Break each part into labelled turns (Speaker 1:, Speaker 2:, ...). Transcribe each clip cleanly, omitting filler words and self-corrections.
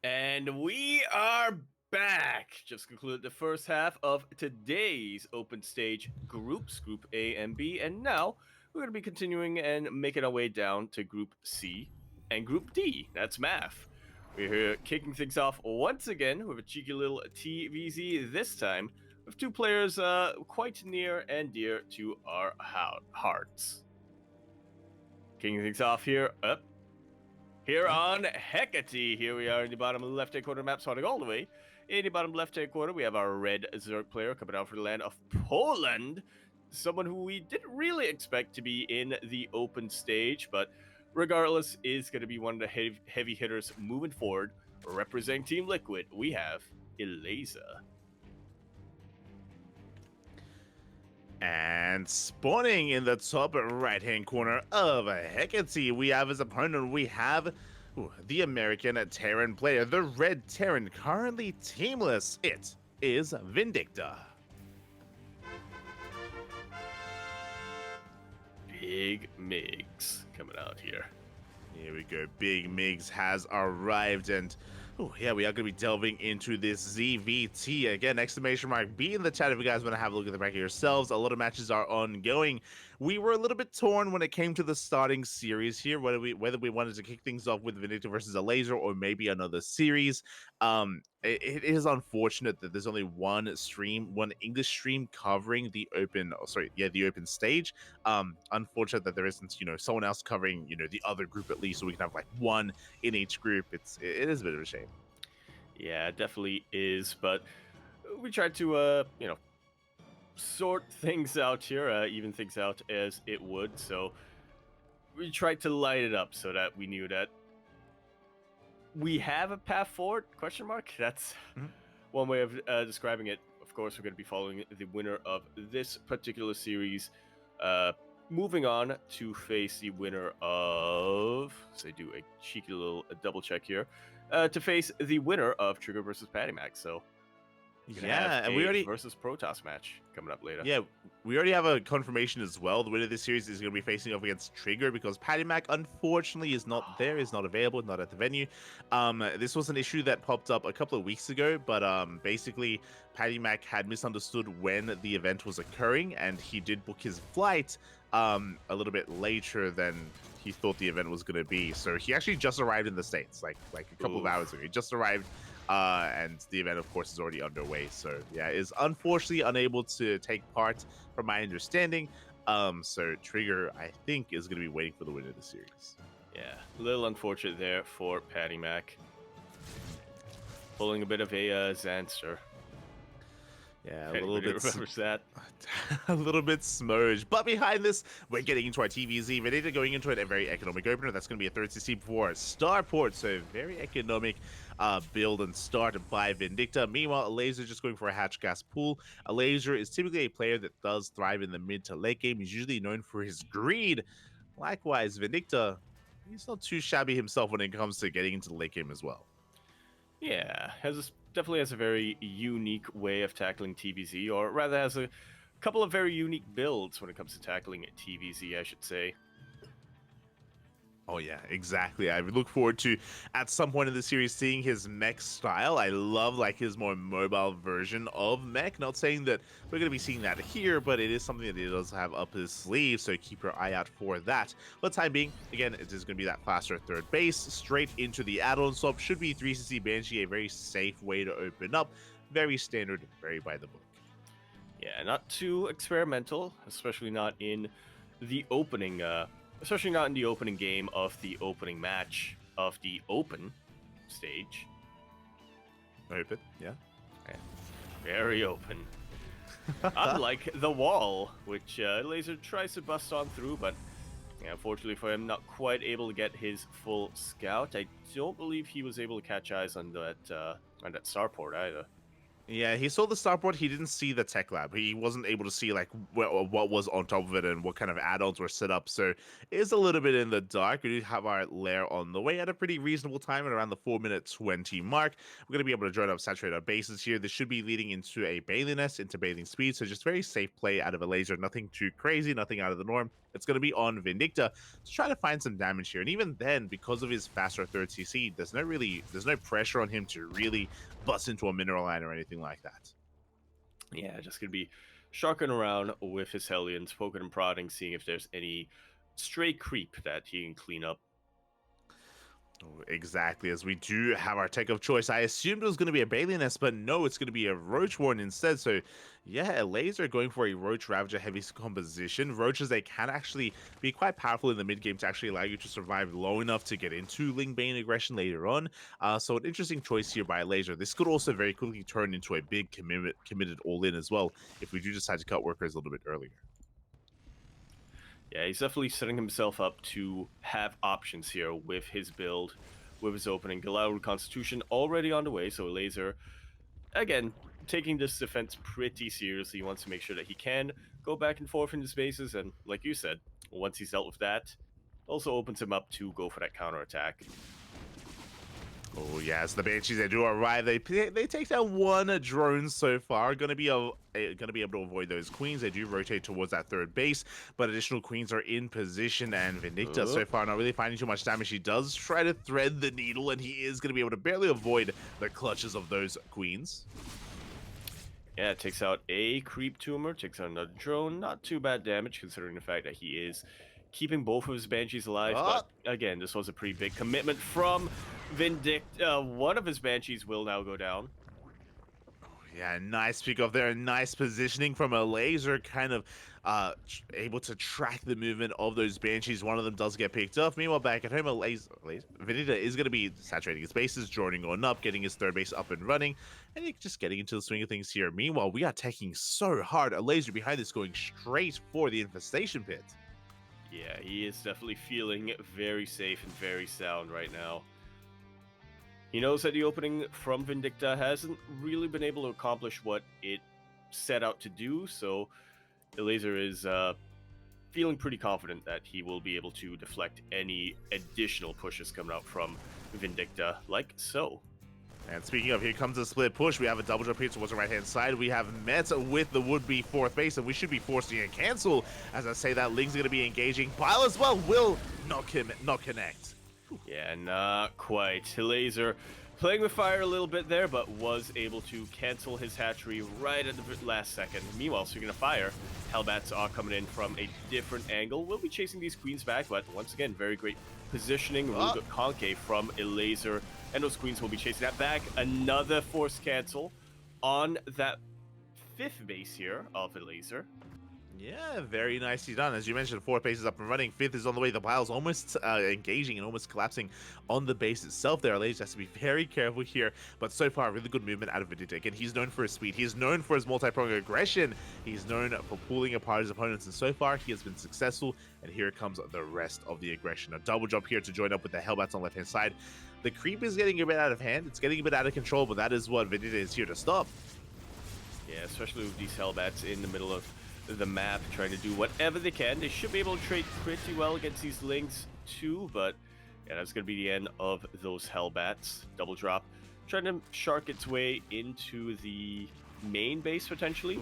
Speaker 1: And we are back. Just concluded the first half of today's open stage groups, Group A and B, and now we're going to be continuing and making our way down to Group C and Group D. That's math. We're here kicking things off once again with a cheeky little TVZ, this time with two players quite near and dear to our hearts. Kicking things off here, Here on Hecate, here we are in the bottom left-hand corner map, starting all the way. In the bottom left-hand corner, we have our red Zerg player coming out for the land of Poland. Someone who we didn't really expect to be in the open stage, but regardless, is going to be one of the heavy hitters moving forward. Representing Team Liquid, we have Elazer.
Speaker 2: And spawning in the top right-hand corner of Hecate, we have as opponent, we have the American Terran player, the red Terran, currently teamless. It is Vindicta.
Speaker 1: Big Migs coming out here.
Speaker 2: Here we go. Big Migs has arrived, and yeah, we are going to be delving into this ZvT. Again, exclamation mark, be in the chat if you guys want to have a look at the back of yourselves. A lot of matches are ongoing. We were a little bit torn when it came to the starting series here, whether we wanted to kick things off with Vindicta versus Elazer or maybe another series. It is unfortunate that there's only one English stream covering the open stage. Unfortunate that there isn't, someone else covering, the other group at least, so we can have like one in each group. It is a bit of a shame.
Speaker 1: Yeah, it definitely is, but we tried to, sort things out here, even things out as it would, so we tried to light it up so that we knew that we have a path forward, question mark? That's one way of describing it. Of course, we're going to be following the winner of this particular series, moving on to face the winner of, so I do a cheeky little double check here, to face the winner of Trigger versus PattyMac. So
Speaker 2: yeah, and we already
Speaker 1: versus Protoss match coming up later.
Speaker 2: Yeah, we already have a confirmation as well. The winner of this series is going to be facing off against Trigger because PattyMac unfortunately is not there, is not available, not at the venue. This was an issue that popped up a couple of weeks ago, but basically PattyMac had misunderstood when the event was occurring, and he did book his flight a little bit later than he thought the event was going to be. So he actually just arrived in the States, like a couple of hours ago. He just arrived. And the event, of course, is already underway. So, yeah, is unfortunately unable to take part, from my understanding. So Trigger, I think, is going to be waiting for the winner of the series.
Speaker 1: Yeah, a little unfortunate there for PattyMac. Pulling a bit of a Zanster.
Speaker 2: Yeah, a little bit.
Speaker 1: Remembers that.
Speaker 2: A little bit smudged. But behind this, we're getting into our TVZ. Vindicta going into it, a very economic opener. That's going to be a third CC for Starport. So very economic build and start by Vindicta. Meanwhile, Elazer just going for a hatch gas pool. Elazer is typically a player that does thrive in the mid to late game. He's usually known for his greed. Likewise, Vindicta, he's not too shabby himself when it comes to getting into the late game as well.
Speaker 1: Yeah, definitely has a very unique way of tackling TVZ, or rather has a couple of very unique builds when it comes to tackling TVZ, I should say.
Speaker 2: Oh yeah, exactly. I look forward to, at some point in the series, seeing his mech style. I love his more mobile version of mech. Not saying that we're going to be seeing that here, but it is something that he does have up his sleeve, so keep your eye out for that. For the time being, again, it is going to be that faster third base, straight into the add-on swap. Should be 3cc Banshee, a very safe way to open up. Very standard, very by the book.
Speaker 1: Yeah, not too experimental, especially not in the opening especially not in the opening game of the opening match of the open stage.
Speaker 2: Open, yeah.
Speaker 1: Very open. Unlike the wall, which Elazer tries to bust on through, but yeah, unfortunately for him, not quite able to get his full scout. I don't believe he was able to catch eyes on that starport either.
Speaker 2: Yeah, he saw the starport. He didn't see the tech lab. He wasn't able to see what was on top of it and what kind of add-ons were set up. So it is a little bit in the dark. We do have our lair on the way at a pretty reasonable time at around the 4-minute 20 mark. We're going to be able to join up, saturate our bases here. This should be leading into a bathing nest, into bathing speed. So just very safe play out of Elazer. Nothing too crazy, nothing out of the norm. it's going to be on Vindicta to try to find some damage here. And even then, because of his faster third CC, there's no pressure on him to really bust into a mineral line or anything like that.
Speaker 1: Yeah, just gonna be sharking around with his Hellions, poking and prodding, seeing if there's any stray creep that he can clean up.
Speaker 2: Oh, exactly, as we do have our tech of choice. I assumed it was going to be a Baliness, but no, it's going to be a Roach Warren instead. So, yeah, Elazer going for a Roach Ravager heavy composition. Roaches, they can actually be quite powerful in the mid game to actually allow you to survive low enough to get into Ling Bane aggression later on. So an interesting choice here by Elazer. This could also very quickly turn into a big committed all-in as well if we do decide to cut workers a little bit earlier.
Speaker 1: Yeah, he's definitely setting himself up to have options here with his build, with his opening. Galil Constitution already on the way, so Elazer, again, taking this defense pretty seriously. He wants to make sure that he can go back and forth into spaces, and like you said, once he's dealt with that, also opens him up to go for that counterattack.
Speaker 2: Oh yes, the Banshees, they do arrive. They take down one drone so far. Gonna be able to avoid those queens. They do rotate towards that third base, but additional queens are in position, and Vindicta so far not really finding too much damage. He does try to thread the needle, and he is gonna be able to barely avoid the clutches of those queens.
Speaker 1: Yeah, it takes out a creep tumor, takes out another drone. Not too bad damage considering the fact that he is keeping both of his Banshees alive. But again, this was a pretty big commitment from Vindicta. One of his Banshees will now go down.
Speaker 2: Yeah, nice pick off there. Nice positioning from Elazer, kind of able to track the movement of those Banshees. One of them does get picked up. Meanwhile, back at home, Vindicta is going to be saturating his bases, joining on up, getting his third base up and running, and just getting into the swing of things here. Meanwhile, we are taking so hard. Elazer behind this going straight for the infestation pit.
Speaker 1: Yeah, he is definitely feeling very safe and very sound right now. He knows that the opening from Vindicta hasn't really been able to accomplish what it set out to do, so Elazer is feeling pretty confident that he will be able to deflect any additional pushes coming out from Vindicta, like so.
Speaker 2: And speaking of, here comes the split push. We have a double jump here towards the right-hand side. We have met with the would-be fourth base, and we should be forcing a cancel. As I say that, Ling's going to be engaging. Bile as well will not connect.
Speaker 1: Yeah, not quite. Elazer playing with fire a little bit there, but was able to cancel his hatchery right at the last second. Meanwhile, speaking of fire, Hellbats are coming in from a different angle. We'll be chasing these queens back, but once again, very great positioning. Really good CranKy from Elazer, and those queens will be chasing that back. Another force cancel on that fifth base here of Elazer.
Speaker 2: Yeah, very nicely done. As you mentioned, fourth base is up and running. Fifth is on the way. The Bile's almost engaging and almost collapsing on the base itself there. Elazer has to be very careful here. But so far, really good movement out of Vindicta. Again, he's known for his speed. He's known for his multi-pronged aggression. He's known for pulling apart his opponents. And so far, he has been successful. And here comes the rest of the aggression. A double jump here to join up with the Hellbats on the left-hand side. The creep is getting a bit out of hand. It's getting a bit out of control, but that is what Vindicta is here to stop.
Speaker 1: Yeah, especially with these Hellbats in the middle of the map, trying to do whatever they can. They should be able to trade pretty well against these Lings too, but yeah, that's going to be the end of those Hellbats. Double drop, trying to shark its way into the main base potentially.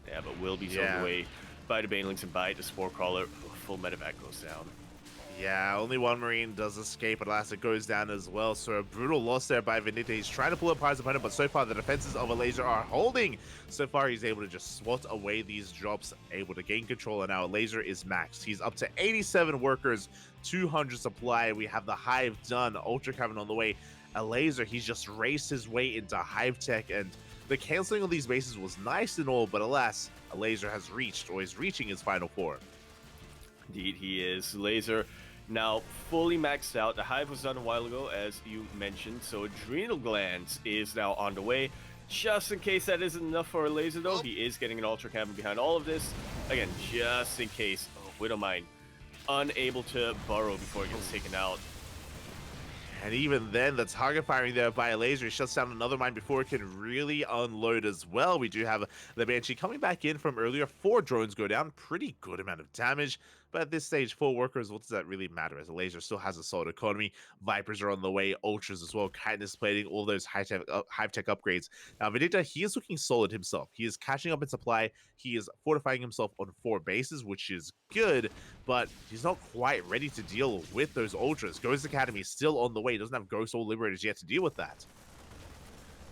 Speaker 1: Yeah, but will be thrown away by the Banelings and by the Spore Crawler. Full medevac goes down.
Speaker 2: Yeah, only one Marine does escape, but Elazer goes down as well. So a brutal loss there by Vindicta. He's trying to pull apart his opponent, but so far the defenses of Elazer are holding. So far he's able to just swat away these drops, able to gain control, and now Elazer is maxed. He's up to 87 workers, 200 supply. We have the Hive done, Ultra Cavern on the way. Elazer, he's just raced his way into Hive Tech, and the canceling of these bases was nice and all, but alas, Elazer has reached, or is reaching his final form.
Speaker 1: Indeed, he is. Elazer now fully maxed out. The Hive was done a while ago, as you mentioned, so Adrenal Glands is now on the way. Just in case that isn't enough for Elazer, though, he is getting an Ultra Cavern behind all of this. Again, just in case. Widowmine unable to burrow before he gets taken out.
Speaker 2: And even then, the target firing there by Elazer shuts down another mine before it can really unload as well. We do have the Banshee coming back in from earlier. 4 drones go down. Pretty good amount of damage. But at this stage, for workers, what does that really matter? As Elazer still has a solid economy, Vipers are on the way, Ultras as well, kindness plating, all those high-tech upgrades. Now, Vindicta, he is looking solid himself. He is catching up in supply. He is fortifying himself on 4 bases, which is good, but he's not quite ready to deal with those Ultras. Ghost Academy is still on the way. He doesn't have Ghost or Liberators yet to deal with that.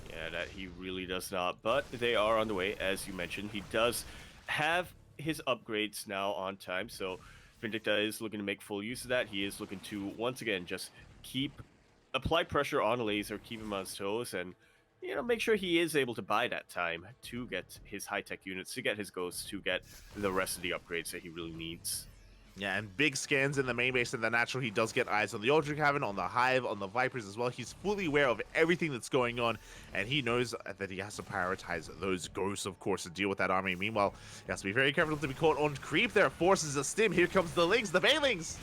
Speaker 1: Yeah, that he really does not, but they are on the way, as you mentioned. He does have his upgrades now on time, so Vindicta is looking to make full use of that. He is looking to, once again, just apply pressure on Elazer, keep him on his toes, and, you know, make sure he is able to buy that time to get his high-tech units, to get his ghosts, to get the rest of the upgrades that he really needs.
Speaker 2: Yeah, and big scans in the main base and the natural. He does get eyes on the Ultra Cavern, on the Hive, on the Vipers as well. He's fully aware of everything that's going on, and he knows that he has to prioritize those ghosts, of course, to deal with that army. Meanwhile, he has to be very careful to be caught on creep there. Forces a stim. Here comes the Lynx, the Banelings.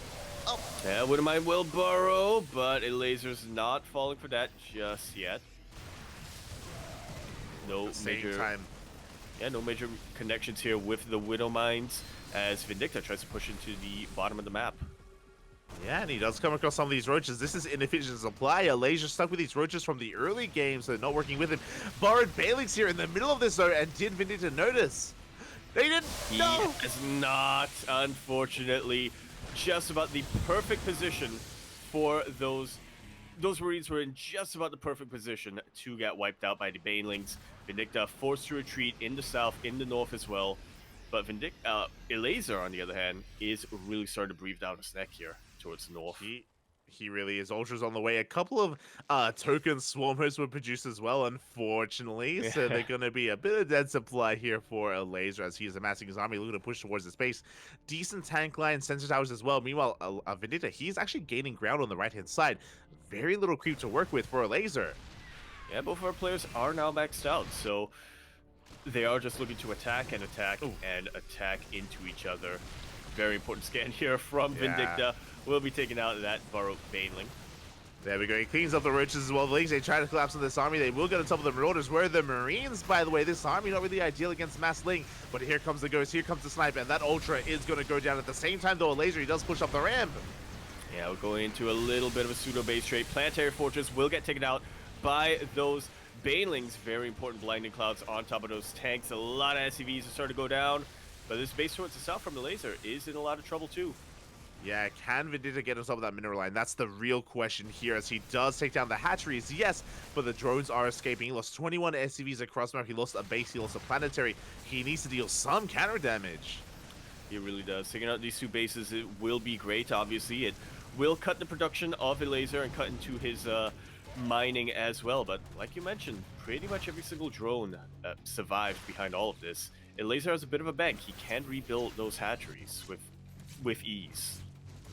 Speaker 1: Oh. Yeah, wouldn't mind Will Burrow, but Elazer's not falling for that just yet. No major time. Yeah, no major connections here with the Widow Mines as Vindicta tries to push into the bottom of the map.
Speaker 2: Yeah, and he does come across some of these roaches. This is inefficient supply. Elazer stuck with these roaches from the early game, so not working with him. Borrowed Balix here in the middle of this zone, and did Vindicta notice? They didn't. No,
Speaker 1: he is not, unfortunately. Just about the perfect position for those Marines were in just about the perfect position to get wiped out by the Banelings. Vindicta forced to retreat in the south, in the north as well. But Elazer, on the other hand, is really starting to breathe down his neck here towards the north.
Speaker 2: He really is. Ultra's on the way. A couple of token swarmers were produced as well, unfortunately. So they're going to be a bit of dead supply here for Elazer as he is amassing his army, looking to push towards the space. Decent tank line, sensor towers as well. Meanwhile, Vindicta, he's actually gaining ground on the right-hand side. Very little creep to work with for Elazer.
Speaker 1: Yeah, both of our players are now maxed out, so they are just looking to attack and attack and attack into each other. Very important scan here from Vindicta. Will be taking out that Burrow Baneling.
Speaker 2: There we go. He cleans up the roaches as well. The Lynx, they try to collapse on this army. They will get on top of the Marauders. Where are the Marines, by the way? This army not really ideal against Mass Ling. But here comes the Ghost. Here comes the Sniper. And that Ultra is going to go down at the same time, though. Elazer, he does push up the ramp.
Speaker 1: Yeah, we're going into a little bit of a pseudo-base trade. Planetary Fortress will get taken out by those Banelings. Very important blinding clouds on top of those tanks. A lot of SCVs are starting to go down. But this base towards the south from the Elazer is in a lot of trouble, too.
Speaker 2: Yeah, can Vindicta get on top of that mineral line? That's the real question here, as he does take down the hatcheries, yes, but the drones are escaping. He lost 21 SCVs across map. He lost a base. He lost a planetary. He needs to deal some counter damage.
Speaker 1: He really does. Taking out these two bases, it will be great, obviously. It will cut the production of Elazer and cut into his mining as well. But like you mentioned, pretty much every single drone survived behind all of this. Elazer has a bit of a bank. He can rebuild those hatcheries with ease.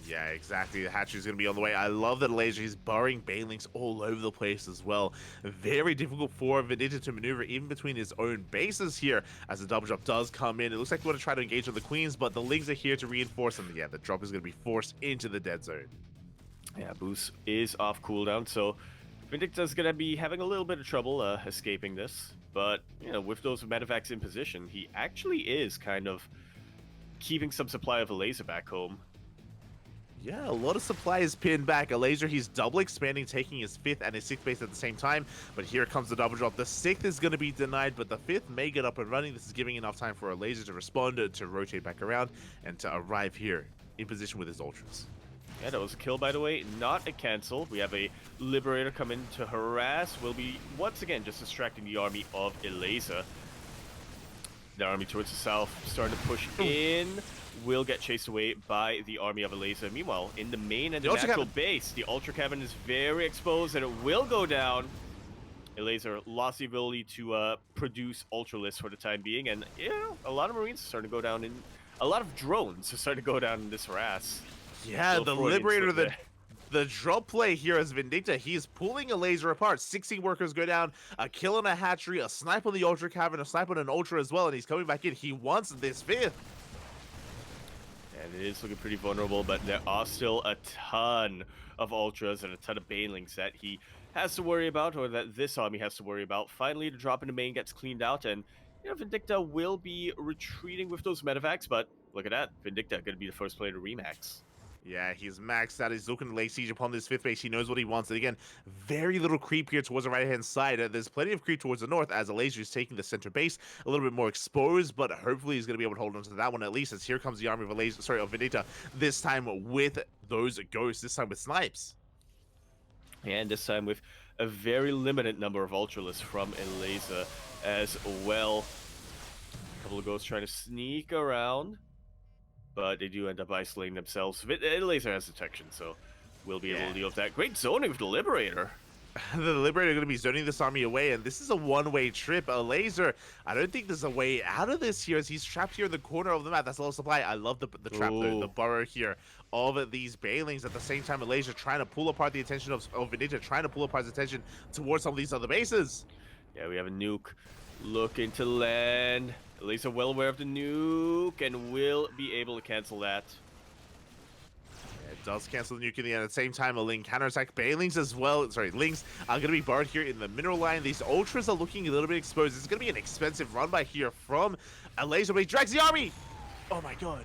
Speaker 2: Yeah, exactly. The hatchery is going to be on the way. I love that Elazer, he's burrowing Banelings all over the place as well. Very difficult for Vindicta to maneuver even between his own bases here as the double drop does come in. It looks like we want to try to engage with the Queens, but the Lings are here to reinforce, and yeah, the drop is going to be forced into the dead zone.
Speaker 1: Yeah, Boost is off cooldown, so Vindicta's going to be having a little bit of trouble escaping this. But, you know, with those medevacs in position, he actually is kind of keeping some supply of Elazer back home.
Speaker 2: Yeah, a lot of supply is pinned back. Elazer, he's double expanding, taking his 5th and his 6th base at the same time. But here comes the double drop. The 6th is going to be denied, but the 5th may get up and running. This is giving enough time for Elazer to respond, to rotate back around, and to arrive here in position with his Ultras.
Speaker 1: Yeah, that was a kill, by the way, not a cancel. We have a Liberator come in to harass. We'll be, once again, just distracting the army of Elazer. The army towards the south, starting to push in. Will get chased away by the army of Elazer. Meanwhile, in the main and the natural base, the Ultra Cavern is very exposed, and it will go down. Elazer lost the ability to produce Ultralists for the time being, and yeah, a lot of Marines are starting to go down, a lot of drones are starting to go down in this harass.
Speaker 2: Yeah, the Liberator, the drop play here as Vindicta, he's pulling Elazer apart. 16 workers go down, a kill on a hatchery, a snipe on the Ultra Cavern, a snipe on an Ultra as well, and he's coming back in. He wants this 5th.
Speaker 1: And it is looking pretty vulnerable, but there are still a ton of Ultras and a ton of Banelings that he has to worry about, or that this army has to worry about. Finally, the drop in the main gets cleaned out, and you know, Vindicta will be retreating with those medevacs, but look at that. Vindicta going to be the first player to remax.
Speaker 2: Yeah, he's maxed out. He's looking to lay siege upon this 5th base. He knows what he wants. And again, very little creep here towards the right-hand side. There's plenty of creep towards the north as Elazer is taking the center base. A little bit more exposed, but hopefully he's going to be able to hold on to that one at least, as here comes the army of Vindicta, this time with those ghosts, this time with snipes.
Speaker 1: And this time with a very limited number of Ultralists from Elazer as well. A couple of ghosts trying to sneak around, but they do end up isolating themselves. Elazer has detection, so we'll be able to deal with that. Great zoning with the Liberator.
Speaker 2: The Liberator are going to be zoning this army away, and this is a one-way trip. Elazer, I don't think there's a way out of this here, as he's trapped here in the corner of the map. That's a low supply. I love the trap, though, the burrow here of these Banelings. At the same time, Elazer trying to pull apart the attention of Vindicta, trying to pull apart his attention towards some of these other bases.
Speaker 1: Yeah, we have a nuke looking to land. Elazer well aware of the nuke and will be able to cancel that.
Speaker 2: It does cancel the nuke in the end. At the same time, a Ling counterattack. Banelings as well. Sorry, Lings are going to be barred here in the mineral line. These Ultras are looking a little bit exposed. It's going to be an expensive run by here from Elazer, but he drags the army. Oh my god.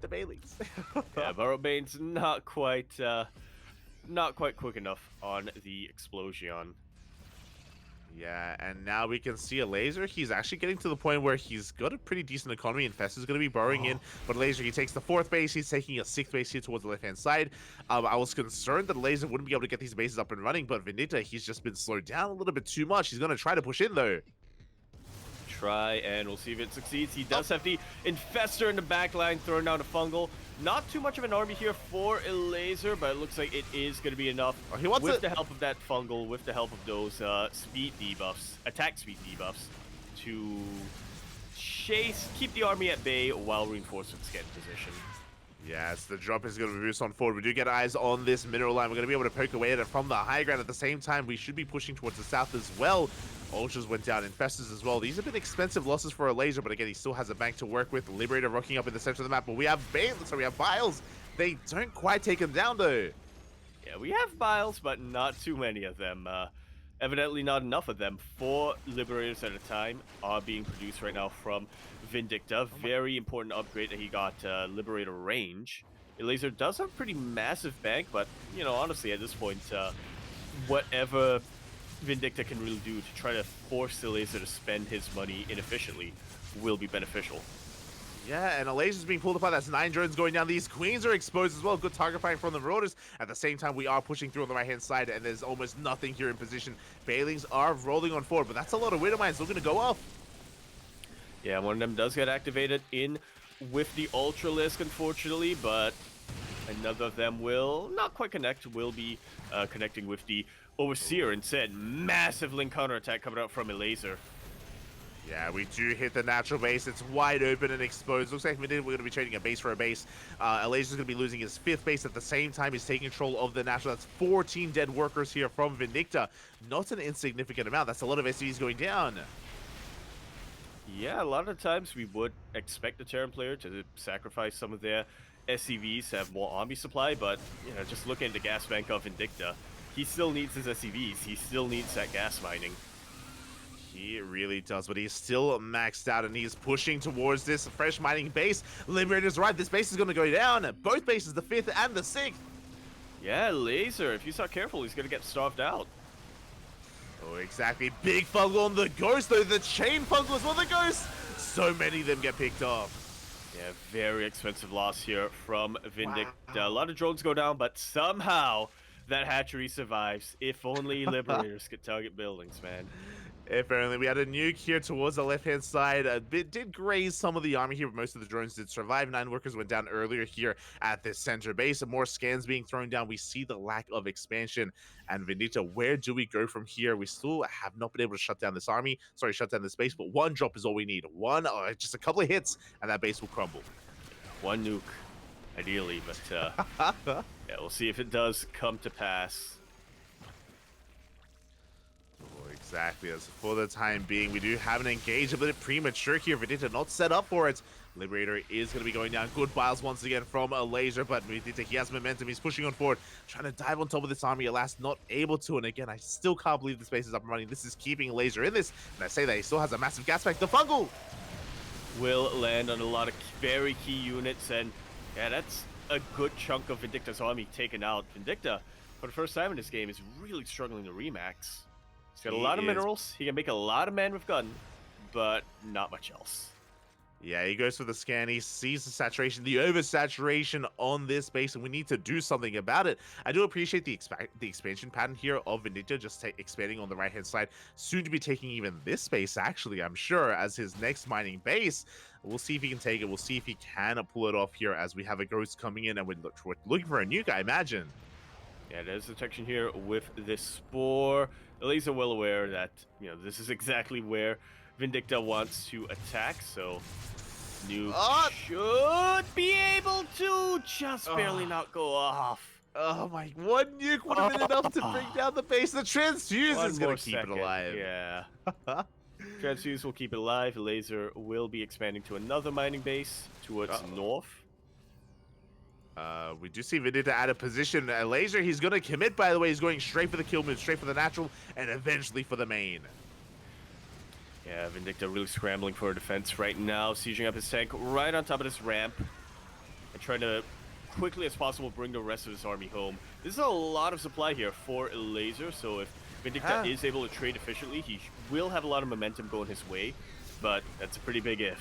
Speaker 2: The Banelings.
Speaker 1: Yeah, Burrowbane's not quite quick enough on the explosion.
Speaker 2: Yeah, and now we can see Elazer. He's actually getting to the point where he's got a pretty decent economy. Infest is going to be burrowing in, but Elazer, he takes the 4th base. He's taking a 6th base here towards the left-hand side. I was concerned that Elazer wouldn't be able to get these bases up and running, but Vindicta, he's just been slowed down a little bit too much. He's going to try to push in, though.
Speaker 1: Try, and we'll see if it succeeds. He does have the Infestor in the back line, throwing down a Fungal. Not too much of an army here for Elazer, but it looks like it is going to be enough.
Speaker 2: He wants
Speaker 1: with the help of that Fungal, with the help of those speed debuffs, attack speed debuffs, to keep the army at bay while reinforcements get in position.
Speaker 2: Yes, the drop is going to boost on forward. We do get eyes on this mineral line. We're going to be able to poke away at it from the high ground. At the same time, we should be pushing towards the south as well. Ultras went down, Infestors as well. These have been expensive losses for Elazer, but again, he still has a bank to work with. Liberator rocking up in the center of the map, but we have we have Biles. They don't quite take him down, though.
Speaker 1: Yeah, we have Biles, but not too many of them. Evidently not enough of them. 4 Liberators at a time are being produced right now from Vindicta. Very important upgrade that he got, Liberator range. Elazer does have a pretty massive bank, but, you know, honestly, at this point, whatever Vindicta can really do to try to force Elazer to spend his money inefficiently will be beneficial.
Speaker 2: Yeah, and Elazer's being pulled apart. That's 9 drones going down. These Queens are exposed as well. Good target firing from the Marauders. At the same time, we are pushing through on the right-hand side, and there's almost nothing here in position. Banelings are rolling on forward, but that's a lot of Widow Mines looking to go off.
Speaker 1: Yeah, one of them does get activated in with the Ultralisk, unfortunately, but another of them will not quite connect, will be connecting with the Overseer instead. Massive Link counterattack coming out from Elazer.
Speaker 2: Yeah, we do hit the natural base. It's wide open and exposed. Looks like we're going to be trading a base for a base. Elazer's going to be losing his 5th base. At the same time, he's taking control of the natural. That's 14 dead workers here from Vindicta. Not an insignificant amount. That's a lot of SCVs going down.
Speaker 1: Yeah, a lot of times we would expect the Terran player to sacrifice some of their SCVs to have more army supply, but, you know, just looking at the gas bank of Vindicta, he still needs his SCVs. He still needs that gas mining.
Speaker 2: He really does, but he's still maxed out, and he's pushing towards this fresh mining base. Liberator's right. This base is going to go down. Both bases, the 5th and the 6th.
Speaker 1: Yeah, Elazer, if he's not careful, he's going to get starved out.
Speaker 2: Oh, exactly. Big Fungal on the Ghost, though. The Chain Fungal as well, the Ghost. So many of them get picked off.
Speaker 1: Yeah, very expensive loss here from Vindicta. Wow. A lot of drones go down, but somehow that hatchery survives. If only Liberators could target buildings, man.
Speaker 2: If only. We had a nuke here towards the left-hand side. It did graze some of the army here, but most of the drones did survive. 9 workers went down earlier here at this center base. And more scans being thrown down. We see the lack of expansion. And Vindicta, where do we go from here? We still have not been able to shut down this army. Sorry, shut down this base, but 1 drop is all we need. Just a couple of hits, and that base will crumble. 1
Speaker 1: nuke, ideally, but yeah, we'll see if it does come to pass.
Speaker 2: Exactly, as for the time being, we do have an engage a bit premature here. Vindicta not set up for it. Liberator is going to be going down. Good Biles once again from Elazer, but Vindicta, he has momentum. He's pushing on forward, trying to dive on top of this army. Alas, not able to. And again, I still can't believe this base is up and running. This is keeping Elazer in this. And I say that he still has a massive gas pack. The Fungal!
Speaker 1: will land on a lot of very key units, and yeah, that's a good chunk of Vindicta's army taken out. Vindicta, for the first time in this game, is really struggling to remax. He's got a lot of minerals. He can make a lot of man with gun, but not much else.
Speaker 2: Yeah, he goes for the scan. He sees the saturation, the oversaturation on this base, and we need to do something about it. I do appreciate the expansion pattern here of Vindicta, just expanding on the right-hand side. Soon to be taking even this space, actually, I'm sure, as his next mining base. We'll see if he can take it. We'll see if he can pull it off here as we have a ghost coming in, and we're looking for a nuke, I imagine.
Speaker 1: Yeah, there's detection here with this spore. Elazer well aware that, you know, this is exactly where Vindicta wants to attack, so nuke should be able to just barely not go off.
Speaker 2: Oh my, one nuke would have been enough to bring down the base. The transfuse is going to keep it alive.
Speaker 1: Yeah. Transfuse will keep it alive. Elazer will be expanding to another mining base towards north.
Speaker 2: We do see Vindicta out of position. Elazer, he's going to commit, by the way. He's going straight for the kill move, straight for the natural, and eventually for the main.
Speaker 1: Yeah, Vindicta really scrambling for defense right now, sieging up his tank right on top of this ramp, and trying to quickly as possible bring the rest of his army home. This is a lot of supply here for Elazer, so if Vindicta is able to trade efficiently, he will have a lot of momentum going his way, but that's a pretty big if.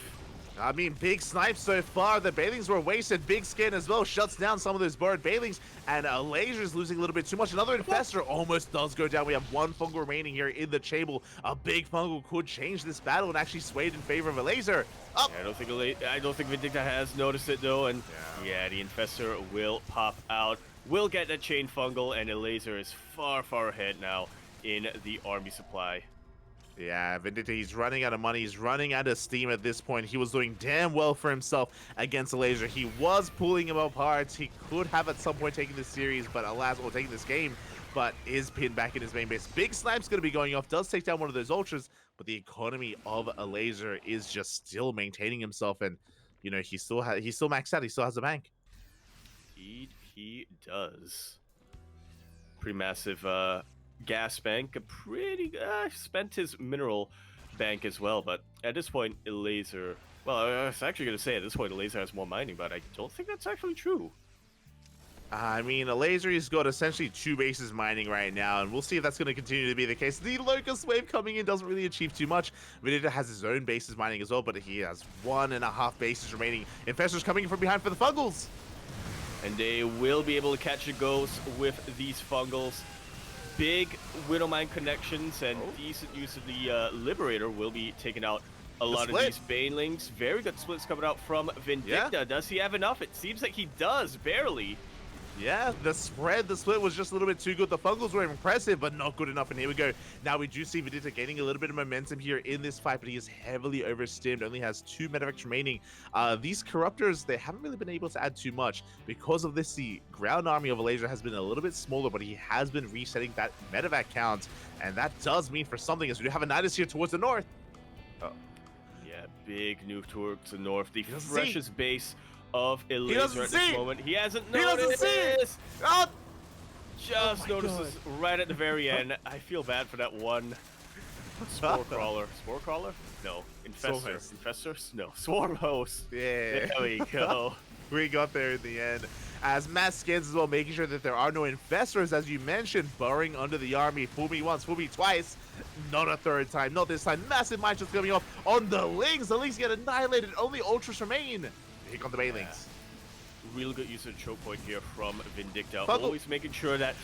Speaker 2: I mean, big snipes so far. The Bailings were wasted. Big scan as well. Shuts down some of those bird Bailings. And Elaser's losing a little bit too much. Another Infestor almost does go down. We have one Fungal remaining here in the Chable. A big Fungal could change this battle and actually swayed in favor of Elazer.
Speaker 1: Yeah, I don't think Vindicta has noticed it though. And yeah, the Infestor will pop out. Will get that chain Fungal, and Elazer is far, far ahead now in the army supply.
Speaker 2: Yeah, Vindicta, he's running out of money. He's running out of steam at this point. He was doing damn well for himself against Elazer. He was pulling him apart. He could have at some point taken this series, but alas, or taking this game, but is pinned back in his main base. Big Snipe's going to be going off. Does take down one of those ultras, but the economy of Elazer is just still maintaining himself, and you know he's still maxed out. He still has a bank.
Speaker 1: Indeed, he does. Pretty massive gas bank, a pretty spent his mineral bank as well, but at this point Elazer, well, I was actually going to say at this point Elazer has more mining, but I don't think that's actually true.
Speaker 2: I mean, Elazer, he's got essentially 2 bases mining right now, and we'll see if that's going to continue to be the case. The Locust Wave coming in doesn't really achieve too much. Vindicta has his own bases mining as well, but he has 1.5 bases remaining. Infestors coming in from behind for the Fungals.
Speaker 1: And they will be able to catch a ghost with these Fungals. Big Widowmine connections and decent use of the Liberator will be taking out a lot of these Banelings. Very good splits coming out from Vindicta. Yeah. Does he have enough? It seems like he does, barely.
Speaker 2: Yeah, the split was just a little bit too good. The Fungals were impressive, but not good enough. And here we go. Now we do see Vindicta gaining a little bit of momentum here in this fight, but he is heavily overstimmed. Only has 2 medevacs remaining. These Corruptors, they haven't really been able to add too much. Because of this, the ground army of Elazer has been a little bit smaller, but he has been resetting that medevac count. And that does mean for something, as we do have a Nidus here towards the north.
Speaker 1: Yeah, big nuke towards the north. The freshest base of Elazer at this moment. He hasn't noticed. Just notices right at the very end. I feel bad for that one Spore Crawler. Spore Crawler? No. Infestor. Infestors? No. Swarm Host.
Speaker 2: Yeah.
Speaker 1: There we go.
Speaker 2: We got there in the end. As Matt scans as well, making sure that there are no Infestors, as you mentioned, burrowing under the army. Fool me once, fool me twice. Not a third time, not this time. Massive mine just coming off on the Lings. The Lings get annihilated. Only Ultras remain. Here come the Bailings.
Speaker 1: Real good use of choke point here from Vindicta. Always making sure that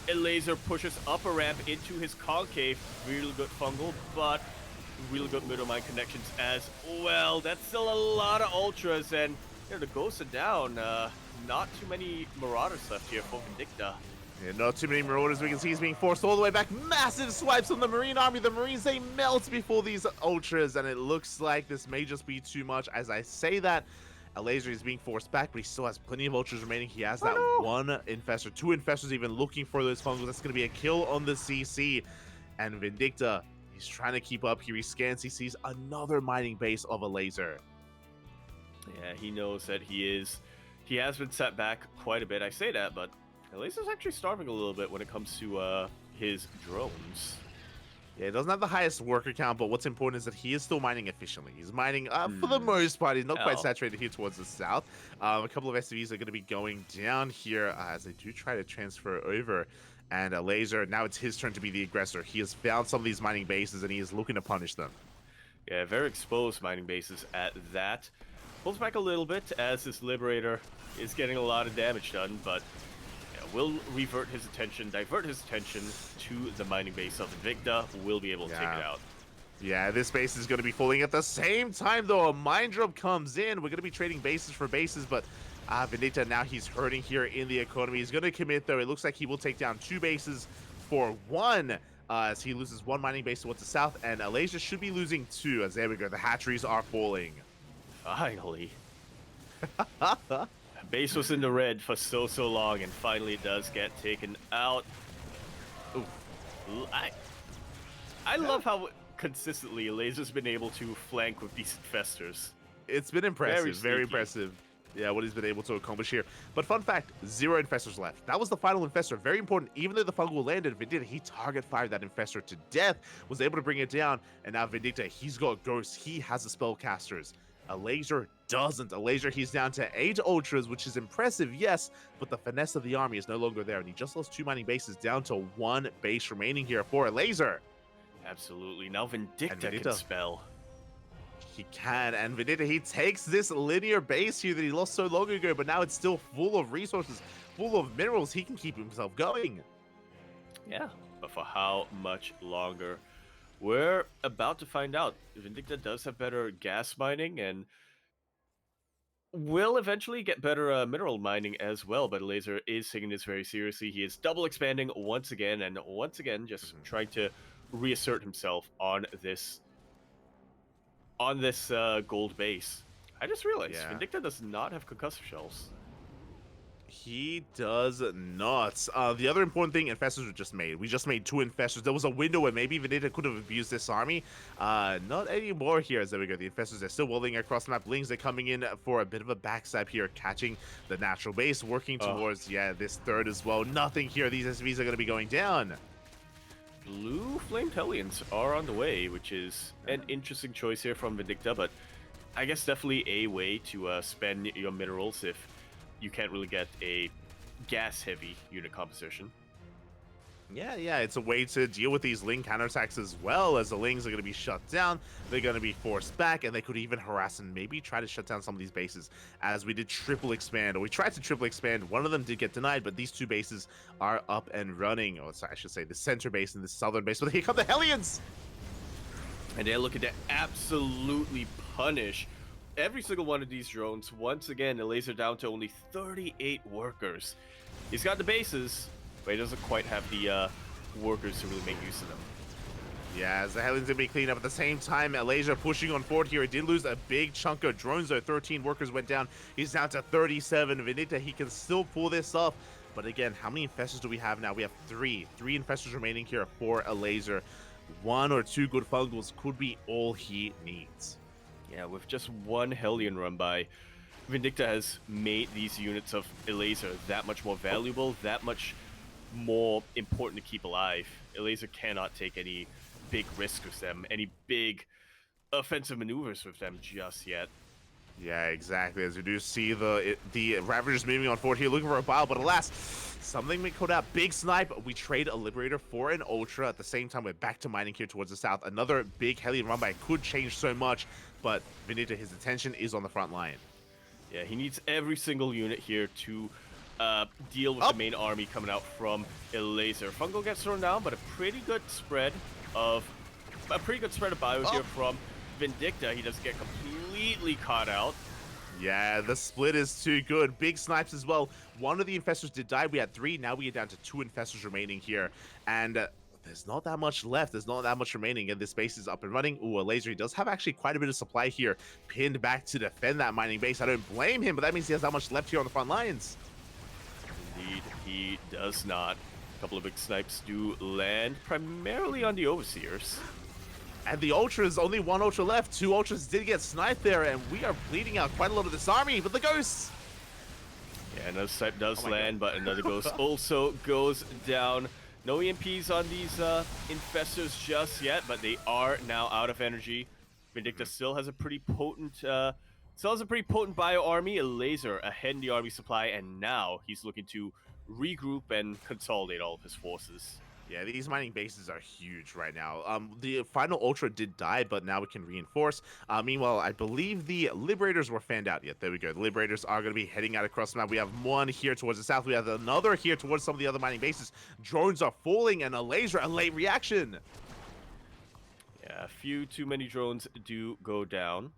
Speaker 1: Elazer pushes up a ramp into his concave. Really good Fungal, but really good middle mine connections as well. That's still a lot of ultras, and you know, the ghosts are down. Not too many Marauders left here for Vindicta.
Speaker 2: Yeah, not too many Marauders. We can see he's being forced all the way back. Massive swipes on the Marine army. The Marines, they melt before these Ultras, and it looks like this may just be too much. As I say that, Elazer is being forced back, but he still has plenty of Ultras remaining. He has that one Infestor, 2 Infestors even looking for those Fungals. That's going to be a kill on the CC. And Vindicta, he's trying to keep up here. He scans, he sees another mining base of Elazer.
Speaker 1: Yeah, he knows that he has been set back quite a bit. I say that, but Elazer's actually starving a little bit when it comes to his drones.
Speaker 2: Yeah, he doesn't have the highest worker count, but what's important is that he is still mining efficiently. He's mining, for the
Speaker 1: Hmm.
Speaker 2: most part, he's not quite
Speaker 1: Hell.
Speaker 2: saturated here towards the south. A couple of SCVs are going to be going down here as they do try to transfer over. And Elazer, now it's his turn to be the aggressor. He has found some of these mining bases, and he is looking to punish them.
Speaker 1: Yeah, very exposed mining bases at that. Pulls back a little bit as this Liberator is getting a lot of damage done, but yeah, will divert his attention to the mining base of Vindicta. Will be able to take it out.
Speaker 2: Yeah, this base is going to be falling at the same time, though. A mine drop comes in. We're going to be trading bases for bases, but Vindicta, now he's hurting here in the economy. He's going to commit, though. It looks like he will take down 2 bases for 1. As he loses 1 mining base towards the south, and Elazer should be losing 2, as there we go, the hatcheries are falling.
Speaker 1: Finally. Base was in the red for so long, and finally it does get taken out. Ooh. I love how consistently Elazer's been able to flank with these infestors.
Speaker 2: It's been impressive, very
Speaker 1: sneaky.
Speaker 2: impressive. Yeah, what he's been able to accomplish here. But fun fact, 0 infestors left. That was the final infestor. Very important. Even though the fungal landed, Vindicta, he target fired that infestor to death, was able to bring it down, and now Vindicta, he's got ghosts. He has the spellcasters. Elazer doesn't. Elazer, he's down to 8 ultras, which is impressive, yes, but the finesse of the army is no longer there, and he just lost 2 mining bases, down to 1 base remaining here for Elazer.
Speaker 1: Absolutely. Now Vindicta can spell.
Speaker 2: He can, and Vindicta, he takes this linear base here that he lost so long ago, but now it's still full of resources, full of minerals. He can keep himself going.
Speaker 1: Yeah, but for how much longer? We're about to find out. Vindicta does have better gas mining and will eventually get better mineral mining as well, but Elazer is taking this very seriously. He is double expanding once again, and once again just trying to reassert himself on this gold base. I just realized Vindicta does not have concussive shells.
Speaker 2: He does not. The other important thing, infestors were just made. We just made 2 infestors. There was a window where maybe Vindicta could have abused this army. Not anymore here. As there we go. The infestors are still rolling across the map. Lings are coming in for a bit of a backstab here, catching the natural base, working towards, this third as well. Nothing here. These SVs are going to be going down.
Speaker 1: Blue Flamed Hellions are on the way, which is an interesting choice here from Vindicta, but I guess definitely a way to spend your minerals if you can't really get a gas-heavy unit composition.
Speaker 2: Yeah, it's a way to deal with these Ling counterattacks as well, as the Lings are going to be shut down, they're going to be forced back, and they could even harass and maybe try to shut down some of these bases, as we did triple expand, or we tried to triple expand. One of them did get denied, but these 2 bases are up and running, or I should say the center base and the southern base, but here come the Hellions!
Speaker 1: And they're looking to absolutely punish every single one of these drones. Once again, Elazer down to only 38 workers. He's got the bases, but he doesn't quite have the workers to really make use of them.
Speaker 2: Yeah, as the Hellions are being cleaned up at the same time, Elazer pushing on forward here. He did lose a big chunk of drones though. 13 workers went down. He's down to 37. Vindicta, he can still pull this off. But again, how many infestors do we have now? We have 3. 3 infestors remaining here for Elazer. 1 or 2 good fungals could be all he needs.
Speaker 1: Yeah, with just 1 Hellion run by, Vindicta has made these units of Elazer that much more valuable, that much more important to keep alive. Elazer cannot take any big risks with them, any big offensive maneuvers with them just yet.
Speaker 2: Yeah, exactly. As we do see the Ravagers moving on forward here, looking for a bile, but alas, something may code out. Big snipe. We trade a Liberator for an Ultra. At the same time, we're back to mining here towards the south. Another big Hellion run by could change so much, but Vindicta, his attention is on the front line.
Speaker 1: Yeah, he needs every single unit here to deal with the main army coming out from Elazer. Fungal gets thrown down, but a pretty good spread of bios here from Vindicta. He doesn't get completely caught out.
Speaker 2: Yeah, the split is too good. Big snipes as well. One of the infestors did die. We had 3. Now we are down to 2 infestors remaining here. And there's not that much left. There's not that much remaining. And this base is up and running. Ooh, Elazer, he does have actually quite a bit of supply here. Pinned back to defend that mining base. I don't blame him, but that means he has that much left here on the front lines.
Speaker 1: Indeed, he does not. A couple of big snipes do land, primarily on the Overseers.
Speaker 2: And the Ultras, only 1 Ultra left. 2 Ultras did get sniped there, and we are bleeding out quite a lot of this army, but the Ghosts!
Speaker 1: Yeah, another snipe does land, but another Ghost also goes down. No EMPs on these infestors just yet, but they are now out of energy. Vindicta still has a pretty potent bio army, Elazer ahead in the army supply, and now he's looking to regroup and consolidate all of his forces.
Speaker 2: Yeah, these mining bases are huge right now. The final Ultra did die, but now we can reinforce. Meanwhile, I believe the Liberators were fanned out yet. There we go. The Liberators are going to be heading out across the map. We have one here towards the south. We have another here towards some of the other mining bases. Drones are falling, and Elazer, a late reaction.
Speaker 1: Yeah, a few too many drones do go down.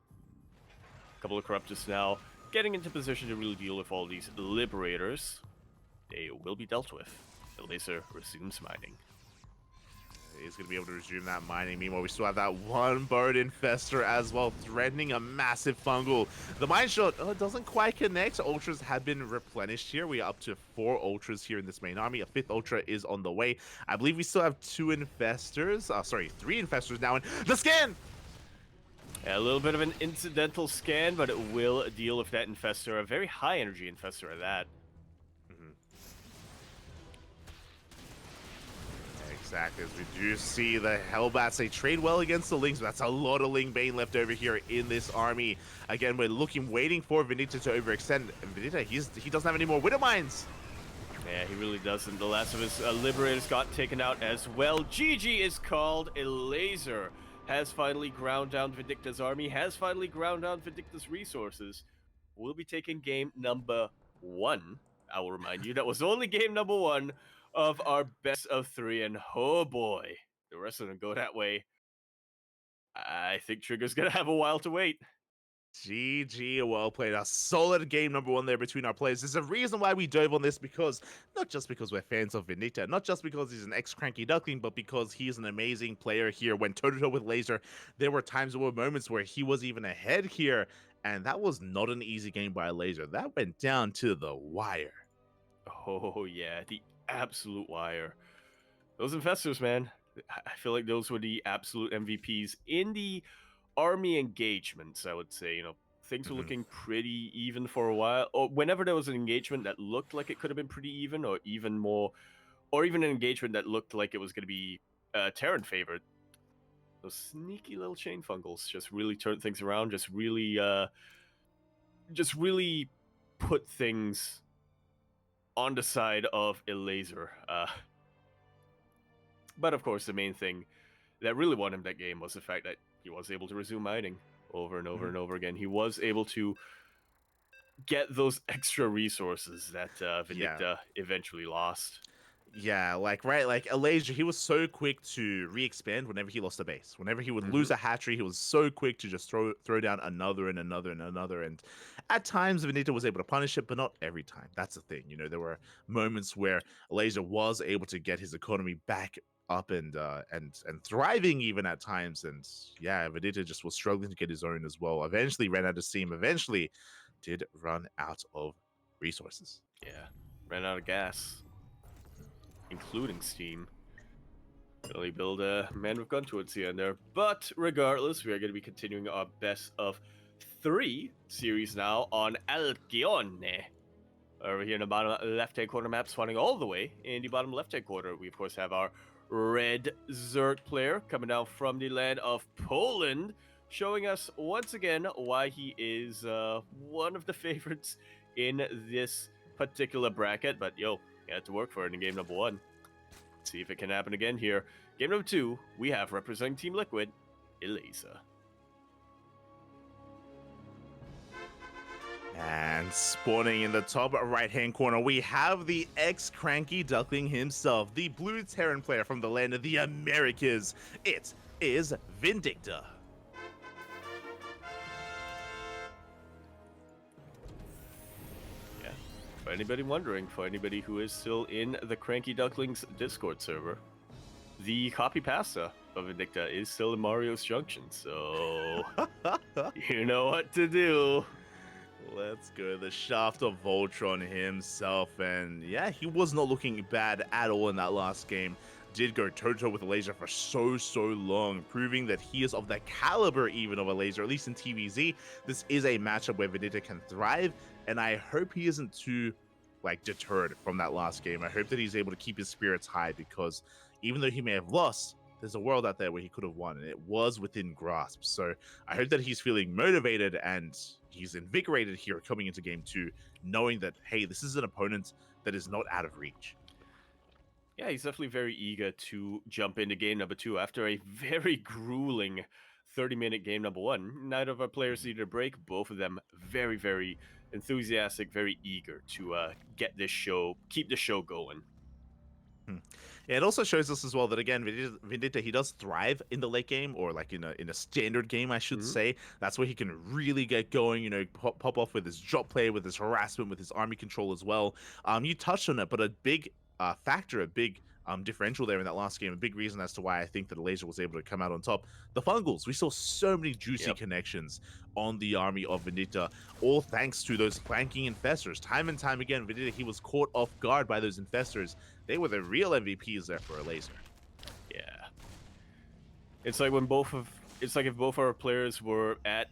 Speaker 1: A couple of Corruptus now getting into position to really deal with all these Liberators. They will be dealt with. Elazer resumes mining.
Speaker 2: He's going to be able to resume that mining. Meanwhile, we still have that one bird infestor as well, threatening a massive fungal. The mine shot doesn't quite connect. Ultras have been replenished here. We are up to 4 Ultras here in this main army. A 5th Ultra is on the way. I believe we still have 2 infestors. 3 infestors now. And the scan!
Speaker 1: Yeah, a little bit of an incidental scan, but it will deal with that infestor. A very high energy infestor at that.
Speaker 2: Exactly, as we do see the Hellbats, they trade well against the Lings, but that's a lot of Ling Bane left over here in this army. Again, we're waiting for Vindicta to overextend. And Vindicta, he doesn't have any more Widow Mines.
Speaker 1: Yeah, he really doesn't. The last of his Liberators got taken out as well. GG is called. Elazer has finally ground down Vindicta's army, has finally ground down Vindicta's resources. We'll be taking game number 1. I will remind you, that was only game number 1 of our best of 3, and oh boy, the rest of them go that way. I think Trigger's gonna have a while to wait.
Speaker 2: GG, well played. A solid game number 1 there between our players. There's a reason why we dove on this, because not just because we're fans of Vindicta, not just because he's an ex-CranKy Duckling, but because he's an amazing player here. When toe-to-toe with Elazer, there were moments where he was even ahead here, and that was not an easy game by Elazer. That went down to the wire.
Speaker 1: Oh yeah, the absolute wire. Those infestors, man, I feel like those were the absolute MVPs in the army engagements, I would say. You know, things were looking pretty even for a while, or whenever there was an engagement that looked like it could have been pretty even, or even more, or even an engagement that looked like it was going to be Terran favored. Those sneaky little chain fungals just really turned things around, just really put things on the side of Elazer. But of course, the main thing that really won him that game was the fact that he was able to resume mining over and over and over again. He was able to get those extra resources that Vindicta eventually lost.
Speaker 2: Yeah, like Elazer, he was so quick to re-expand whenever he lost a base. Whenever he would lose a hatchery, he was so quick to just throw down another and another and another. And at times, Vindicta was able to punish it, but not every time. That's the thing. You know, there were moments where Elazer was able to get his economy back up and thriving even at times. And yeah, Vindicta just was struggling to get his own as well. Eventually ran out of steam. Eventually did run out of resources.
Speaker 1: Yeah, ran out of gas, including steam. Really build a man with gun towards the end there. But regardless, we are going to be continuing our best of 3 series now on Alcione. Over here in the bottom left-hand corner map, spawning all the way in the bottom left-hand corner. We, of course, have our red Zerg player coming down from the land of Poland, showing us once again why he is one of the favorites in this particular bracket. But yo, he had to work for it in game number 1. Let's see if it can happen again here. Game number 2, we have representing Team Liquid, Elazer.
Speaker 2: And spawning in the top right-hand corner, we have the ex-CranKy Duckling himself, the blue Terran player from the land of the Americas. It is Vindicta.
Speaker 1: Yeah, for anybody wondering, for anybody who is still in the CranKy Ducklings Discord server, the copy pasta of Vindicta is still in Mario's Junction, so you know what to do.
Speaker 2: Let's go, the Shaft of Voltron himself, and yeah, he was not looking bad at all in that last game. Did go toe-to-toe with Elazer for so long, proving that he is of the caliber even of Elazer, at least in TVZ. This is a matchup where Vindicta can thrive, and I hope he isn't too like deterred from that last game. I hope that he's able to keep his spirits high, because even though he may have lost, there's a world out there where he could have won, and it was within grasp. So I hope that he's feeling motivated and he's invigorated here coming into game 2, knowing that, hey, this is an opponent that is not out of reach.
Speaker 1: Yeah, he's definitely very eager to jump into game number 2 after a very grueling 30-minute game number 1. Neither of our players needed a break. Both of them very, very enthusiastic, very eager to keep this show going.
Speaker 2: Yeah, it also shows us as well that, again, Vindicta, he does thrive in the late game, or like in a standard game, I should say. That's where he can really get going, you know, pop off with his drop play, with his harassment, with his army control as well. You touched on it, but a big factor, a big differential there in that last game, a big reason as to why I think that Elazer was able to come out on top. The fungals, we saw so many juicy connections on the army of Vindicta, all thanks to those flanking infestors. Time and time again, Vindicta, he was caught off guard by those infestors. They were the real MVPs there for Elazer.
Speaker 1: Yeah, it's like if both our players were at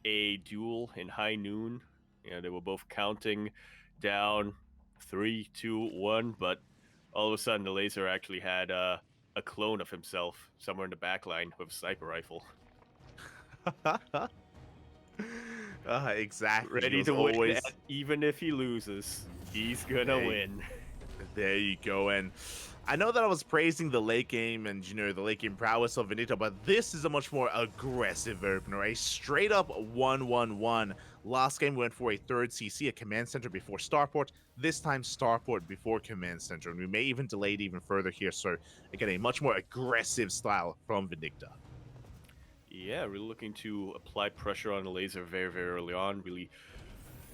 Speaker 1: a duel in high noon. You know, they were both counting down 3, 2, 1, but all of a sudden, the Elazer actually had a clone of himself somewhere in the back line with a sniper rifle.
Speaker 2: Exactly.
Speaker 1: Ready to win, even if he loses, he's gonna win.
Speaker 2: There you go. And I know that I was praising the late game and, you know, the late game prowess of Vindicta, but this is a much more aggressive opener. A straight up 1-1-1. Last game we went for a third CC, a command center before starport. This time starport before command center, and we may even delay it even further here. So again, a much more aggressive style from Vindicta.
Speaker 1: Yeah, really looking to apply pressure on the Elazer very, very early on. Really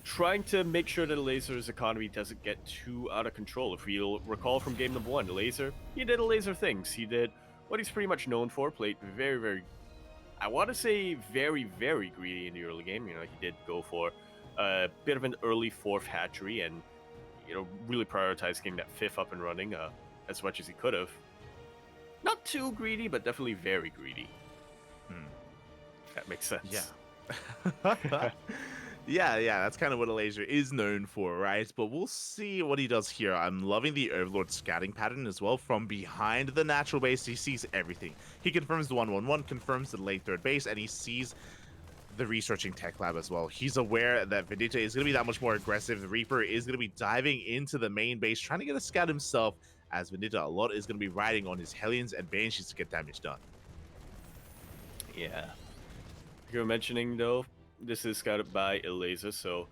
Speaker 1: trying to make sure that Elazer's economy doesn't get too out of control. If you'll recall from game number 1, Elazer, he did Elazer things. He did what he's pretty much known for, played very, very, I want to say very, very greedy in the early game. You know, he did go for a bit of an early 4th hatchery and, you know, really prioritized getting that 5th up and running as much as he could have. Not too greedy, but definitely very greedy. That makes sense.
Speaker 2: Yeah. Yeah, that's kind of what Elazer is known for, right? But we'll see what he does here. I'm loving the Overlord scouting pattern as well. From behind the natural base, he sees everything. He confirms the 1-1-1, confirms the late third base, and he sees the researching tech lab as well. He's aware that Vindicta is going to be that much more aggressive. The Reaper is going to be diving into the main base, trying to get a scout himself, as Vindicta, a lot is going to be riding on his Hellions and Banshees to get damage done.
Speaker 1: Yeah. You were mentioning, though, this is scouted by Elazer, so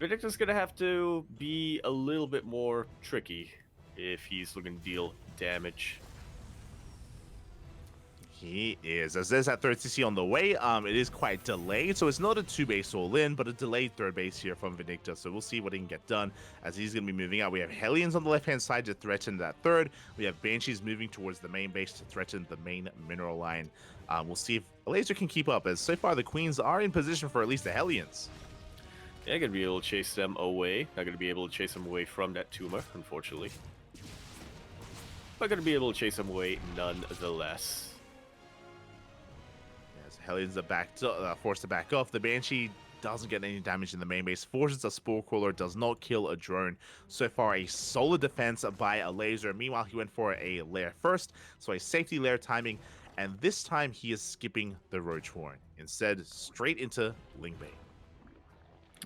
Speaker 1: Vindicta's going to have to be a little bit more tricky if he's looking to deal damage.
Speaker 2: He is, as there's that third CC on the way. It is quite delayed, so it's not a 2-base all-in, but a delayed third base here from Vindicta, so we'll see what he can get done as he's going to be moving out. We have Hellions on the left-hand side to threaten that third. We have Banshees moving towards the main base to threaten the main mineral line. We'll see if Elazer can keep up, as so far the Queens are in position for at least the Hellions.
Speaker 1: Yeah, going to be able to chase them away. Not going to be able to chase them away from that tumor, unfortunately. But going to be able to chase them away nonetheless.
Speaker 2: Hellions are forced to back off. The Banshee doesn't get any damage in the main base. Forces a Spore Crawler, does not kill a drone. So far, a solid defense by Elazer. Meanwhile, he went for a lair first, so a safety lair timing. And this time, he is skipping the Roach Horn. Instead, straight into Ling Bay.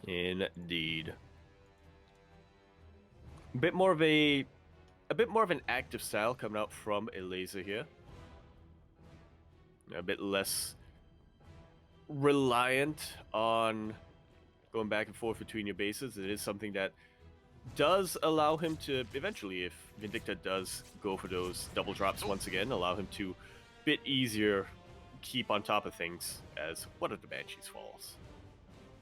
Speaker 1: Indeed. A bit more of an active style coming out from Elazer here. A bit less reliant on going back and forth between your bases. It is something that does allow him to eventually, if Vindicta does go for those double drops once again, allow him to a bit easier keep on top of things as one of the Banshees falls.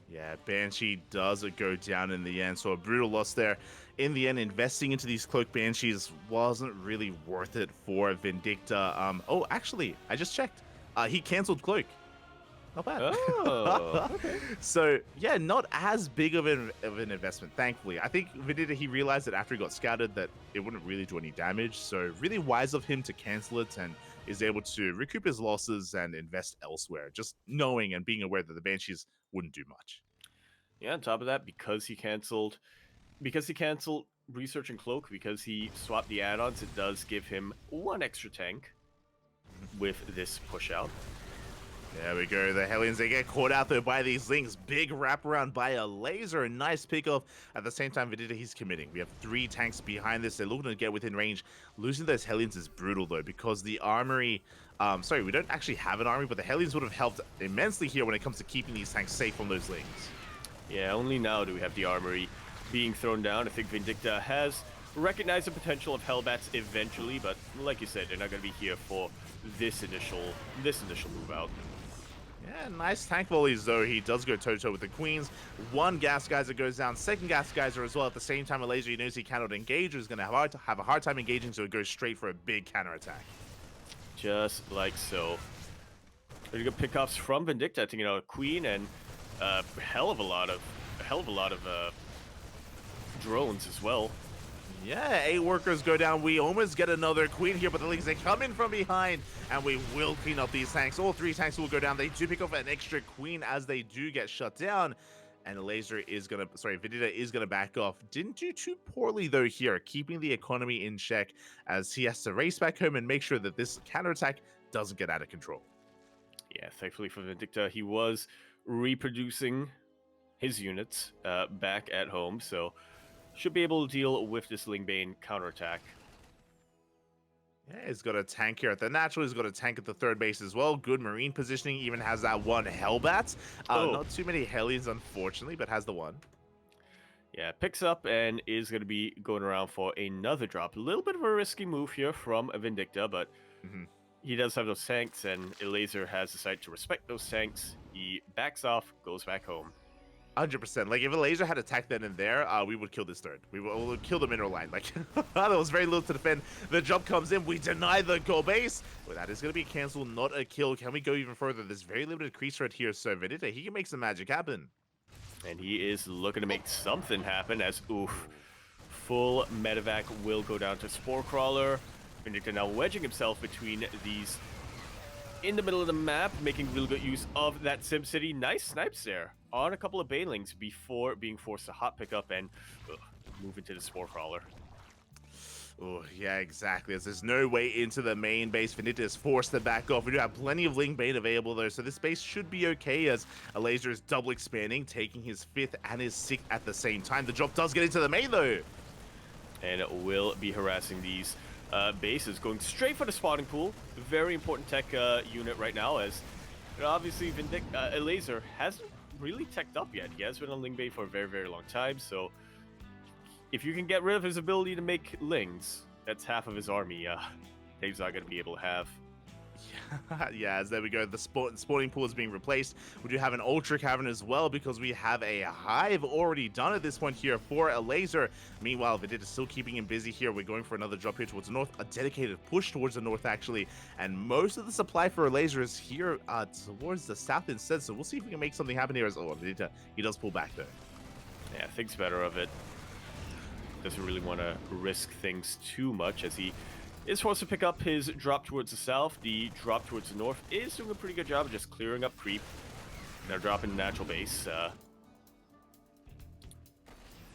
Speaker 2: Yeah, Banshee does go down in the end, so a brutal loss there. In the end, investing into these Cloak Banshees wasn't really worth it for Vindicta. Oh, actually, I just checked. He canceled Cloak. Not bad.
Speaker 1: Oh, okay.
Speaker 2: So, yeah, not as big of an investment, thankfully. I think Vindicta, he realized that after he got scouted that it wouldn't really do any damage. So, really wise of him to cancel it and is able to recoup his losses and invest elsewhere. Just knowing and being aware that the Banshees wouldn't do much.
Speaker 1: Yeah, on top of that, because he canceled because he canceled Research and Cloak, because he swapped the add-ons, it does give him one extra tank with this push out.
Speaker 2: There we go. The Hellions, they get caught out though by these Lings. Big wraparound by Elazer. A nice pickoff. At the same time, Vindicta, he's committing. We have 3 tanks behind this. They're looking to get within range. Losing those Hellions is brutal though, because the armory... sorry, we don't actually have an army, but the Hellions would have helped immensely here when it comes to keeping these tanks safe from those Lings.
Speaker 1: Yeah, only now do we have the armory being thrown down. I think Vindicta has recognized the potential of Hellbats eventually, but like you said, they're not going to be here for this initial move out.
Speaker 2: Yeah, nice tank volleys though. He does go toe-to-toe with the Queens. 1 gas geyser goes down, 2nd gas geyser as well. At the same time, Elazer, he knows he cannot engage, or is going to have a hard time engaging, so it goes straight for a big counterattack.
Speaker 1: Just like so. Really good pickoffs from Vindicta. I think, you know, Queen and a hell of a lot of drones as well.
Speaker 2: Yeah, 8 workers go down. We almost get another Queen here, but the Lings, they come in from behind, and we will clean up these tanks. All 3 tanks will go down. They do pick up an extra Queen as they do get shut down. And Elazer is gonna, Vindicta is gonna back off. Didn't do too poorly though here, keeping the economy in check as he has to race back home and make sure that this counterattack doesn't get out of control.
Speaker 1: Yeah, thankfully for Vindicta, he was reproducing his units back at home, so should be able to deal with this Lingbane counterattack.
Speaker 2: Yeah, he's got a tank here at the natural. He's got a tank at the 3rd base as well. Good marine positioning. Even has that 1 Hellbat. Not too many Hellions, unfortunately, but has the 1.
Speaker 1: Yeah, picks up and is going to be going around for another drop. A little bit of a risky move here from Vindicta, but he does have those tanks, and Elazer has decided to respect those tanks. He backs off, goes back home.
Speaker 2: 100%. Like, if Elazer had attacked then and there, we would kill this 3rd. We would kill the mineral line. Like, there was very little to defend. The jump comes in. We deny the goal base. Well, that is going to be canceled, not a kill. Can we go even further? There's very limited crease right here, so Vindicta, he can make some magic happen.
Speaker 1: And he is looking to make something happen as, full medevac will go down to Spore Crawler. Vindicta now wedging himself between these in the middle of the map, making real good use of that SimCity. Nice snipes there on a couple of Banelings before being forced to hot pick up and move into the Spore Crawler.
Speaker 2: Oh, yeah, exactly. As there's no way into the main base, Vindicta is forced to back off. We do have plenty of Lingbane available, though, so this base should be okay as Elazer is double expanding, taking his 5th and his 6th at the same time. The drop does get into the main, though.
Speaker 1: And it will be harassing these bases, going straight for the spawning pool. Very important tech unit right now, as you know, obviously Elazer hasn't really teched up yet. He has been on Lingbane for a very, very long time, so if you can get rid of his ability to make Lings, that's half of his army Dave's not going to be able to have.
Speaker 2: Yeah, as there we go. The spawning pool is being replaced. We do have an Ultra Cavern as well, because we have a Hive already done at this point here for Elazer. Meanwhile, Vindicta is still keeping him busy here. We're going for another drop here towards the north, a dedicated push towards the north, actually. And most of the supply for Elazer is here towards the south instead, so we'll see if we can make something happen here. As Vindicta, he does pull back, though.
Speaker 1: Yeah, thinks better of it. Doesn't really want to risk things too much, as he is forced to pick up his drop towards the south. The drop towards the north is doing a pretty good job of just clearing up creep. Now dropping the natural base.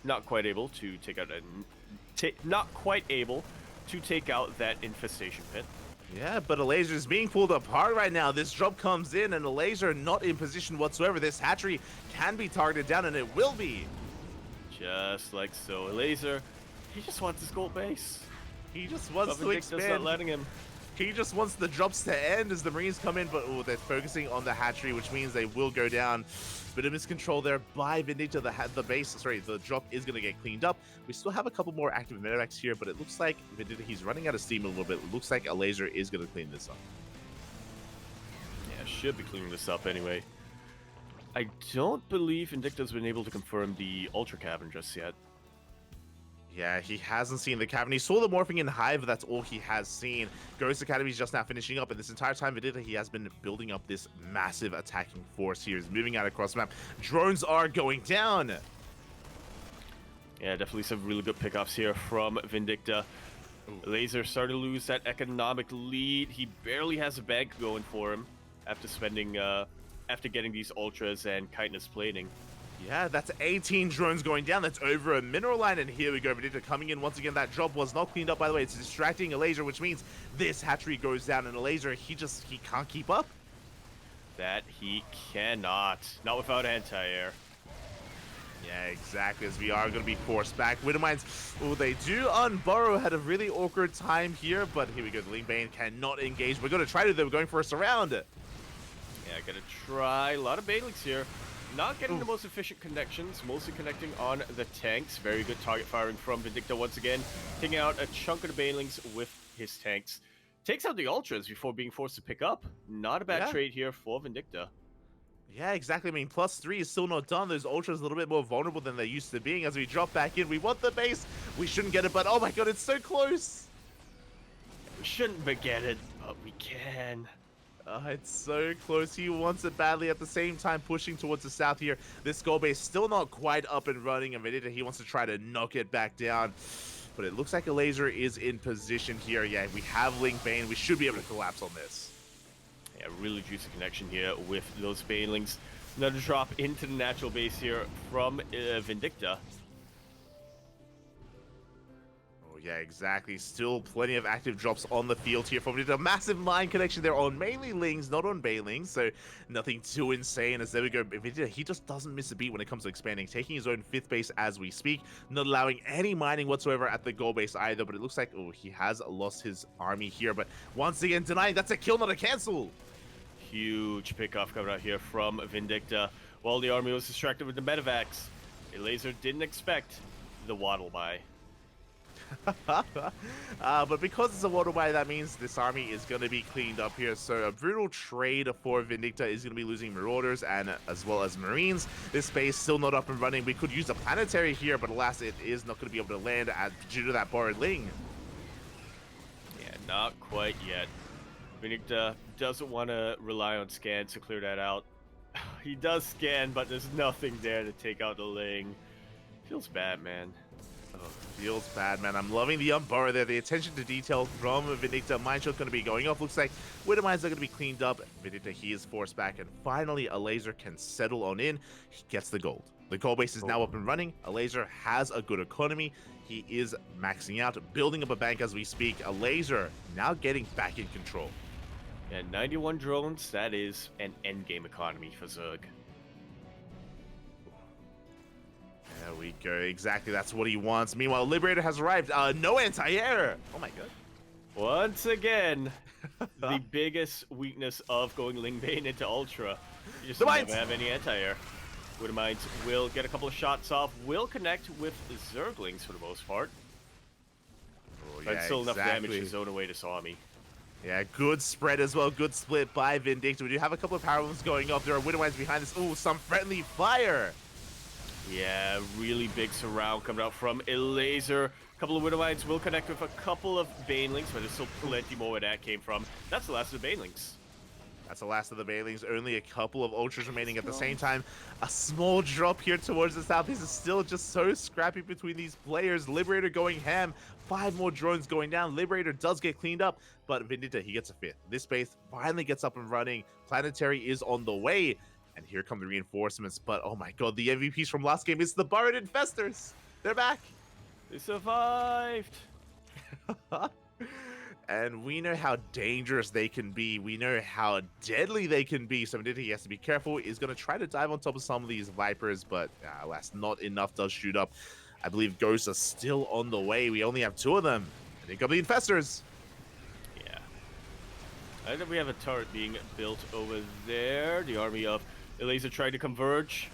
Speaker 1: Not quite able to take out that infestation pit.
Speaker 2: Yeah, but Elazer is being pulled apart right now. This drop comes in, and Elazer not in position whatsoever. This hatchery can be targeted down, and it will be.
Speaker 1: Just like so. Elazer, he just wants his gold base.
Speaker 2: He just wants to expand.
Speaker 1: Not letting him.
Speaker 2: He just wants the drops to end as the Marines come in, but they're focusing on the hatchery, which means they will go down. Bit of miscontrol there by Vindicta. The drop is going to get cleaned up. We still have a couple more active medevacs here, but it looks like Vindicta, he's running out of steam a little bit. It looks like Elazer is going to clean this up.
Speaker 1: Yeah, should be cleaning this up anyway. I don't believe Vindicta's been able to confirm the Ultra Cavern just yet.
Speaker 2: Yeah, he hasn't seen the cavern. He saw the morphing in Hive, that's all he has seen. Ghost Academy is just now finishing up, and this entire time Vindicta, he has been building up this massive attacking force here. He's moving out across the map. Drones are going down.
Speaker 1: Yeah, definitely some really good pickups here from Vindicta. Elazer starting to lose that economic lead. He barely has a bank going for him after spending, after getting these ultras and chitinous plating.
Speaker 2: Yeah, that's 18 drones going down. That's over a mineral line, and here we go. Vindicta coming in once again. That job was not cleaned up, by the way. It's distracting Elazer, which means this hatchery goes down, and Elazer, he can't keep up.
Speaker 1: That he cannot. Not without anti-air.
Speaker 2: Yeah, exactly, as we are going to be forced back. Widowmines, oh, they do unburrow. Had a really awkward time here, but here we go. The Ling Bane cannot engage. We're going to try to, though. We're going for a surround.
Speaker 1: Yeah, gonna try. A lot of Banelings here. Not getting the most efficient connections, mostly connecting on the tanks. Very good target firing from Vindicta once again. Taking out a chunk of the Banelings with his tanks. Takes out the Ultras before being forced to pick up. Not a bad trade here for Vindicta.
Speaker 2: Yeah, exactly. I mean, +3 is still not done. Those Ultras a little bit more vulnerable than they used to being. As we drop back in, we want the base. We shouldn't get it, but oh my god, it's so close.
Speaker 1: We shouldn't get it, but we can.
Speaker 2: It's so close. He wants it badly. At the same time, pushing towards the south here. This goal base still not quite up and running. And Vindicta, he wants to try to knock it back down. But it looks like Elazer is in position here. Yeah, we have Ling Bane. We should be able to collapse on this.
Speaker 1: Yeah, really juicy connection here with those Banelings. Another drop into the natural base here from Vindicta.
Speaker 2: Yeah, exactly. Still plenty of active drops on the field here from Vindicta. Massive line connection there on mainly Lings, not on Banelings, so nothing too insane. As there we go, Vindicta, he just doesn't miss a beat when it comes to expanding, taking his own 5th base as we speak, not allowing any mining whatsoever at the goal base either, but it looks like, oh, he has lost his army here, but once again, denying. That's a kill, not a cancel.
Speaker 1: Huge pickoff coming out here from Vindicta. While the army was distracted with the medevacs, Elazer didn't expect the waddle by.
Speaker 2: But because it's a waterway, that means this army is going to be cleaned up here. So a brutal trade for Vindicta is going to be losing Marauders and as well as Marines. This base still not up and running. We could use a planetary here, but alas, it is not going to be able to land due to that borrowed Ling.
Speaker 1: Yeah, not quite yet. Vindicta doesn't want to rely on scans to clear that out. He does scan, but there's nothing there to take out the Ling. Feels bad, man.
Speaker 2: Oh, feels bad, man. I'm loving the unburrow there. The attention to detail from Vindicta. Mine shot going to be going off. Looks like Widow Mines are going to be cleaned up. Vindicta, he is forced back. And finally, Elazer can settle on in. He gets the gold. The gold base is now up and running. Elazer has a good economy. He is maxing out, building up a bank as we speak. Elazer now getting back in control.
Speaker 1: And 91 drones, that is an endgame economy for Zerg.
Speaker 2: There we go. Exactly. That's what he wants. Meanwhile, Liberator has arrived. No anti-air. Oh my god.
Speaker 1: Once again, the biggest weakness of going Ling Bane into Ultra. You just don't have any anti-air. Widow Mines will get a couple of shots off, will connect with Zerglings for the most part.
Speaker 2: Oh,
Speaker 1: but still enough damage to zone away this army.
Speaker 2: Yeah, good spread as well. Good split by Vindicta. We do have a couple of power moves going off. There are Widow Mines behind this. Ooh, some friendly fire.
Speaker 1: Yeah, really big surround coming out from Elazer. A couple of Widow Mines will connect with a couple of Banelings, but there's still plenty more where that came from. That's the last of the Banelings.
Speaker 2: That's the last of the Banelings. Only a couple of Ultras remaining at the same time. A small drop here towards the south. This is still just so scrappy between these players. Liberator going ham. 5 more drones going down. Liberator does get cleaned up, but Vindicta, he gets a 5th. This base finally gets up and running. Planetary is on the way. And here come the reinforcements. But oh my god, the MVPs from last game is the Burrowed Infestors. They're back.
Speaker 1: They survived.
Speaker 2: And we know how dangerous they can be. We know how deadly they can be. So Vindicta, he has to be careful. He's going to try to dive on top of some of these Vipers, but alas, not enough does shoot up. I believe ghosts are still on the way. We only have 2 of them. I think of the Infestors.
Speaker 1: Yeah. I think we have a turret being built over there. The army of Elazer tried to converge,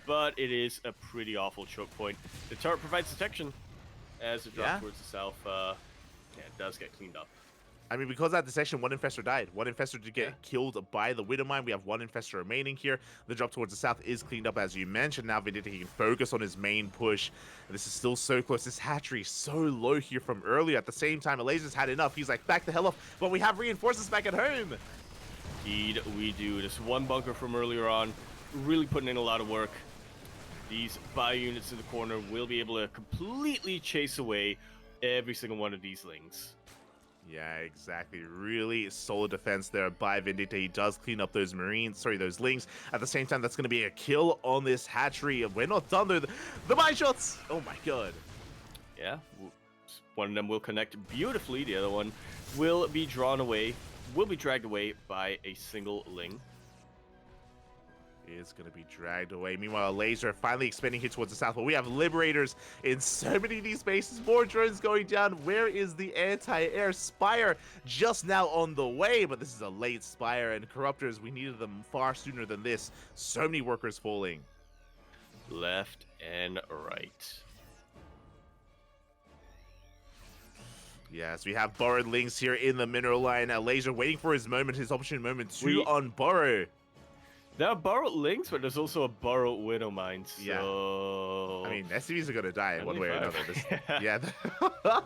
Speaker 1: but it is a pretty awful choke point. The turret provides detection as it drops towards the south. Yeah, it does get cleaned up.
Speaker 2: I mean, because at the session, 1 Infestor died. 1 Infestor did get killed by the Widow Mine. We have 1 Infestor remaining here. The drop towards the south is cleaned up, as you mentioned. Now Vindicta, he can focus on his main push. And this is still so close. This hatchery is so low here from earlier. At the same time, Elazer's had enough. He's like, back the hell off. But we have reinforcements back at home.
Speaker 1: Indeed, we do. This 1 bunker from earlier on, really putting in a lot of work. These bio units in the corner will be able to completely chase away every single one of these Lings.
Speaker 2: Yeah, exactly. Really solid defense there by Vindicta. He does clean up those those Lings. At the same time, that's going to be a kill on this hatchery. We're not done though. The mine shots! Oh my god.
Speaker 1: Yeah, one of them will connect beautifully. The other one will be drawn away, will be dragged away by a single Ling.
Speaker 2: Is going to be dragged away. Meanwhile, Elazer finally expanding here towards the south. But we have Liberators in so many of these bases. More drones going down. Where is the anti-air Spire? Just now on the way, but this is a late Spire. And Corruptors, we needed them far sooner than this. So many workers falling.
Speaker 1: Left and right.
Speaker 2: Yes, we have borrowed Lings here in the mineral line. Elazer waiting for his moment, his opportune moment to unborrow.
Speaker 1: There are borrowed Links, but there's also a borrowed Widow Mine, so...
Speaker 2: Yeah. I mean, SCVs are going to die one way or another.
Speaker 1: Yeah.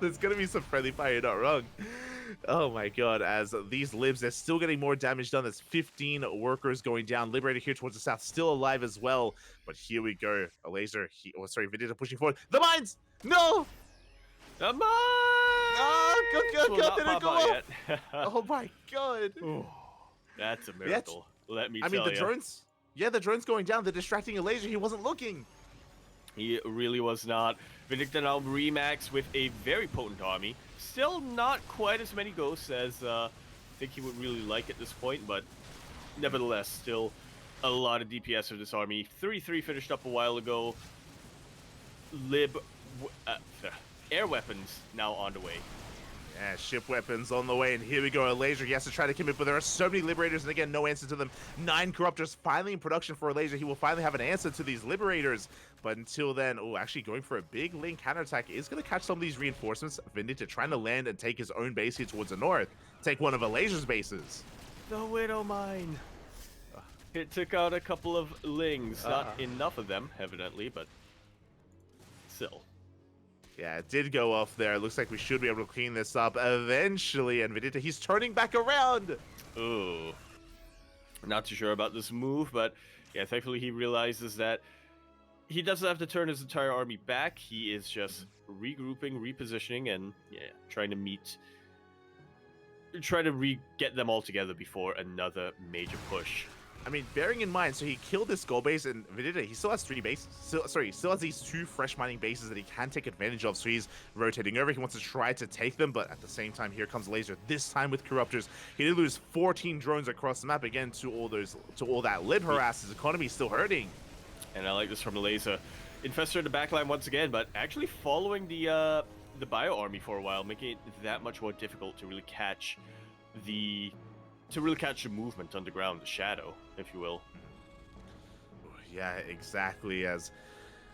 Speaker 2: There's going to be some friendly fire, you're not wrong. Oh my god, as these libs, they're still getting more damage done. There's 15 workers going down. Liberator here towards the south, still alive as well. But here we go. Elazer, Vindicta pushing forward. The mines! No!
Speaker 1: The mines!
Speaker 2: Oh, God, didn't go off.
Speaker 1: Yet.
Speaker 2: Oh my god.
Speaker 1: Ooh, that's a miracle. Let me tell you.
Speaker 2: I mean, the drones... Yeah, the drone's going down. They're distracting Elazer. He wasn't looking.
Speaker 1: He really was not. Vindicta now remax with a very potent army. Still not quite as many ghosts as I think he would really like at this point, but nevertheless, still a lot of DPS for this army. 33 finished up a while ago. Air weapons now on the way.
Speaker 2: Yeah, ship weapons on the way, and here we go. Elazer, he has to try to commit, but there are so many Liberators, and again, no answer to them. 9 Corruptors finally in production for Elazer. He will finally have an answer to these Liberators, but until then, actually going for a big Link counterattack is going to catch some of these reinforcements. Vindicta trying to land and take his own base here towards the north. Take one of Elazer's bases.
Speaker 1: The Widow Mine. It took out a couple of Lings. Not enough of them, evidently, but still.
Speaker 2: Yeah, it did go off there. It looks like we should be able to clean this up eventually. And Vindicta, he's turning back around.
Speaker 1: Ooh. Not too sure about this move, but yeah, thankfully he realizes that he doesn't have to turn his entire army back. He is just regrouping, repositioning, and yeah, trying to get them all together before another major push.
Speaker 2: I mean, bearing in mind, so he killed this gold base, and Vindicta, he still has 3 bases. He still has these 2 fresh mining bases that he can take advantage of, so he's rotating over. He wants to try to take them, but at the same time, here comes Elazer, this time with Corruptors. He did lose 14 drones across the map, again, to all that lib harass. His economy is still hurting.
Speaker 1: And I like this from Elazer. Infestor in the backline once again, but actually following the bio army for a while, making it that much more difficult to really catch the movement underground, the shadow, if you will.
Speaker 2: Yeah, exactly. As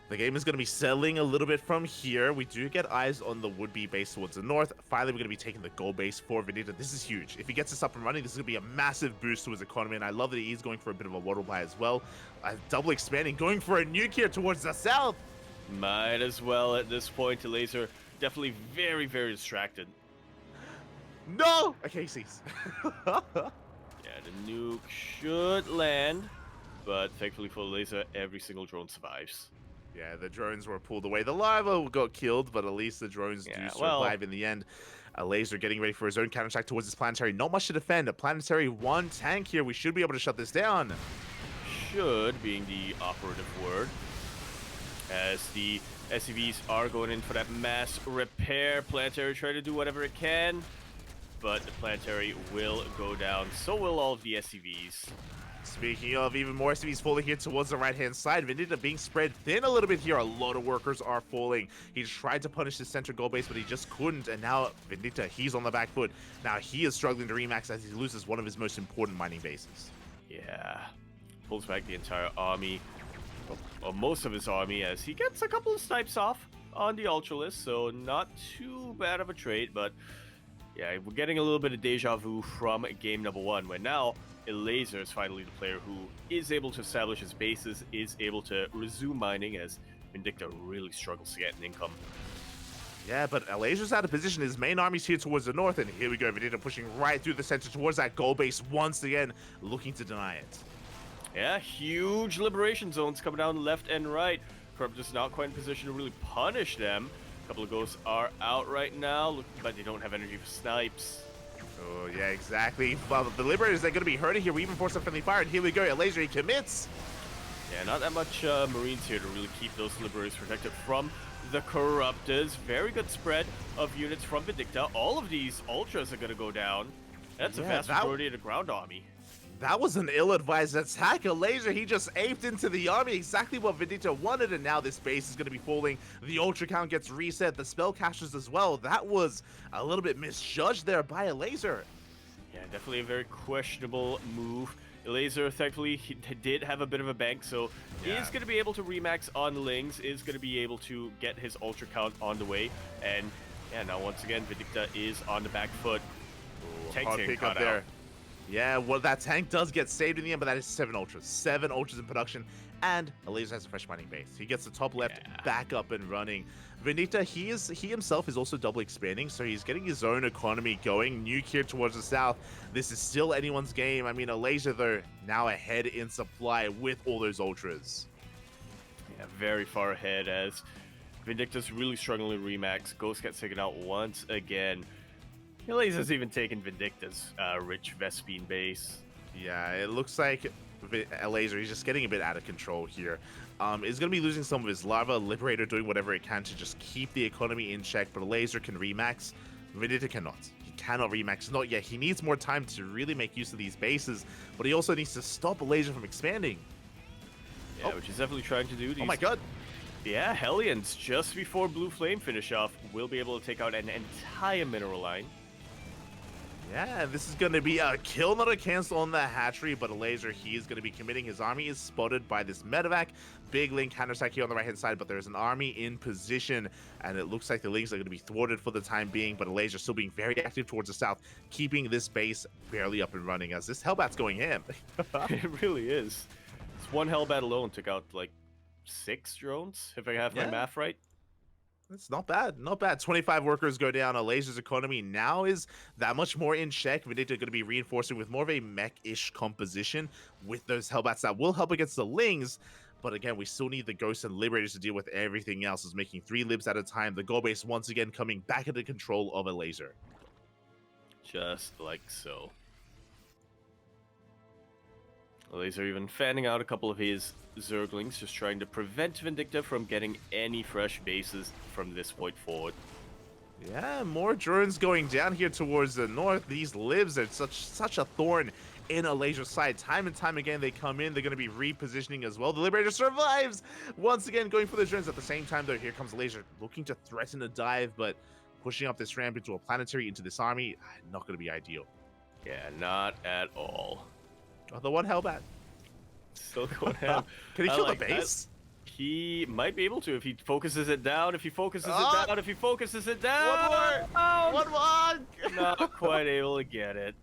Speaker 2: the game is going to be settling a little bit from here, we do get eyes on the would-be base towards the north. Finally, we're going to be taking the gold base for Vindicta. This is huge. If he gets this up and running, this is going to be a massive boost to his economy, and I love that he's going for a bit of a waddle buy as well. Double expanding, going for a nuke here towards the south.
Speaker 1: Might as well at this point. Elazer definitely very, very distracted.
Speaker 2: No! Okay, he sees.
Speaker 1: Yeah, the nuke should land, but thankfully for Elazer, every single drone survives.
Speaker 2: Yeah, the drones were pulled away. The lava got killed, but at least the drones do survive in the end. Elazer getting ready for his own counterattack towards his planetary. Not much to defend. A planetary 1 tank here. We should be able to shut this down.
Speaker 1: Should being the operative word, as the SCVs are going in for that mass repair. Planetary try to do whatever it can, but the planetary will go down. So will all of the SCVs.
Speaker 2: Speaking of, even more SCVs falling here towards the right-hand side. Vindicta being spread thin a little bit here. A lot of workers are falling. He tried to punish the center gold base, but he just couldn't. And now Vindicta, he's on the back foot. Now he is struggling to remax as he loses one of his most important mining bases.
Speaker 1: Yeah, pulls back the entire army, or most of his army, as he gets a couple of snipes off on the Ultralist. So not too bad of a trade, but yeah, we're getting a little bit of deja vu from game number 1, where now Elazer is finally the player who is able to establish his bases, is able to resume mining, as Vindicta really struggles to get an income.
Speaker 2: Yeah, but Elazer's out of position. His main army's here towards the north, and here we go. Vindicta pushing right through the center towards that gold base once again, looking to deny it.
Speaker 1: Yeah, huge liberation zones coming down left and right. Corrupt is not quite in position to really punish them. A couple of ghosts are out right now, but they don't have energy for snipes.
Speaker 2: Oh, yeah, exactly. Well, the Liberators are going to be hurting here. We even force some friendly fire, and here we go. Elazer, he commits.
Speaker 1: Yeah, not that much Marines here to really keep those Liberators protected from the Corruptors. Very good spread of units from Vindicta. All of these Ultras are going to go down. That's a vast majority of the ground army.
Speaker 2: That was an ill-advised attack. Elazer, he just aped into the army, exactly what Vindicta wanted, and now this base is going to be falling. The Ultra count gets reset, the spellcasters as well. That was a little bit misjudged there by Elazer.
Speaker 1: Yeah, definitely a very questionable move. Elazer, thankfully, he did have a bit of a bank, so he is going to be able to remax on Lings, is going to be able to get his Ultra count on the way, and yeah, now once again, Vindicta is on the back foot.
Speaker 2: Hard pick up there. Yeah, well, that tank does get saved in the end, but that is 7 Ultras. 7 Ultras in production, and Elazer has a fresh mining base. He gets the top left back up and running. Vindicta, he himself is also double expanding, so he's getting his own economy going. Nuke here towards the south. This is still anyone's game. I mean, Elazer, though, now ahead in supply with all those Ultras.
Speaker 1: Yeah, very far ahead as Vindicta's really struggling to remax. Ghost gets taken out once again. Elazer's even taken Vindicta's rich Vespine base.
Speaker 2: Yeah, it looks like Elazer, he's just getting a bit out of control here. Is going to be losing some of his lava. Liberator doing whatever it can to just keep the economy in check, but Elazer can remax. Vindicta cannot. He cannot remax. Not yet. He needs more time to really make use of these bases, but he also needs to stop Elazer from expanding.
Speaker 1: Yeah, which he's definitely trying to do.
Speaker 2: Oh my god.
Speaker 1: Yeah, Hellions, just before Blue Flame finish off, will be able to take out an entire mineral line.
Speaker 2: Yeah, this is going to be a kill, not a cancel on the hatchery, but Elazer, he is going to be committing. His army is spotted by this medevac. Big Link counterattack here on the right-hand side, but there's an army in position, and it looks like the Links are going to be thwarted for the time being, but Elazer still being very active towards the south, keeping this base barely up and running as this Hellbat's going ham.
Speaker 1: It really is. This one Hellbat alone took out, like, 6 drones, if I have my math right.
Speaker 2: It's not bad, not bad. 25 workers go down. Elazer's economy now is that much more in check. Vindicta going to be reinforcing with more of a mech-ish composition with those Hellbats that will help against the Lings. But again, we still need the Ghosts and Liberators to deal with everything else. Is making 3 libs at a time. The goal base once again coming back into control of Elazer.
Speaker 1: Just like so. Elazer even fanning out a couple of his Zerglings, just trying to prevent Vindicta from getting any fresh bases from this point forward.
Speaker 2: Yeah, more drones going down here towards the north. These libs are such a thorn in Elazer's side. Time and time again, they come in. They're going to be repositioning as well. The Liberator survives! Once again, going for the drones. At the same time, though, here comes Elazer looking to threaten a dive, but pushing up this ramp into a planetary into this army, not going to be ideal.
Speaker 1: Yeah, not at all.
Speaker 2: Oh, the one Hellbat.
Speaker 1: Still going ham.
Speaker 2: Can he kill the base?
Speaker 1: He might be able to if he focuses it down. If he focuses it down. If he focuses it down.
Speaker 2: One more.
Speaker 1: Oh,
Speaker 2: one more.
Speaker 1: Not quite able to get it.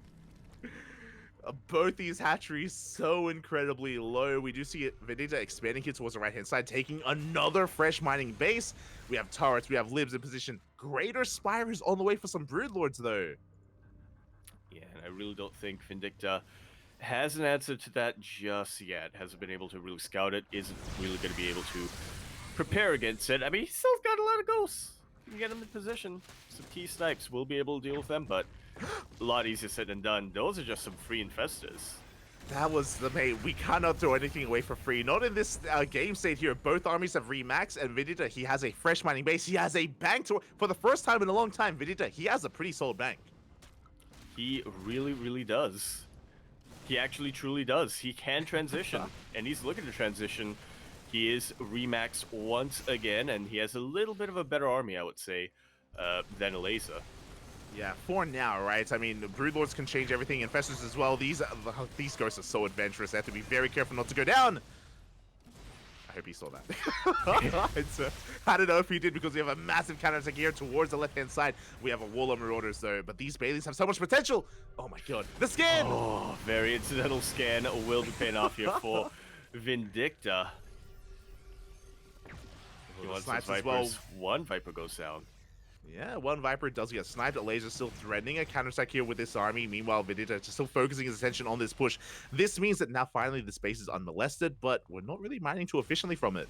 Speaker 2: Both these hatcheries so incredibly low. We do see Vindicta expanding here towards the right-hand side, taking another fresh mining base. We have turrets. We have libs in position. Greater Spires on the way for some Broodlords, though.
Speaker 1: Yeah, and I really don't think Vindicta has an answer to that just yet. Hasn't been able to really scout it. Isn't really going to be able to prepare against it. I mean, he's still got a lot of ghosts. You can get him in position. Some key snipes. We'll be able to deal with them, but a lot easier said than done. Those are just some free infestors.
Speaker 2: That was the mate. We cannot throw anything away for free. Not in this game state here. Both armies have remaxed, and Vindicta, he has a fresh mining base. He has a bank for the first time in a long time. Vindicta, he has a pretty solid bank.
Speaker 1: He really, really does. He actually truly does. He can transition, and he's looking to transition. He is remaxed once again, and he has a little bit of a better army, I would say, than Elazer.
Speaker 2: Yeah, for now, right? I mean, Broodlords can change everything, Infestors as well. These ghosts are so adventurous. They have to be very careful not to go down. I hope he saw that. I don't know if he did, because we have a massive counterattack here towards the left-hand side. We have a wall of Marauders, though, but these Baileys have so much potential. Oh my god, the scan!
Speaker 1: Oh, very incidental scan will be paying off here for Vindicta. He wants some Vipers. Well. One Viper goes down.
Speaker 2: Yeah, one Viper does get sniped. Elazer still threatening a counterattack here with this army. Meanwhile, Vindicta is still focusing his attention on this push. This means that now finally the space is unmolested, but we're not really mining too efficiently from it.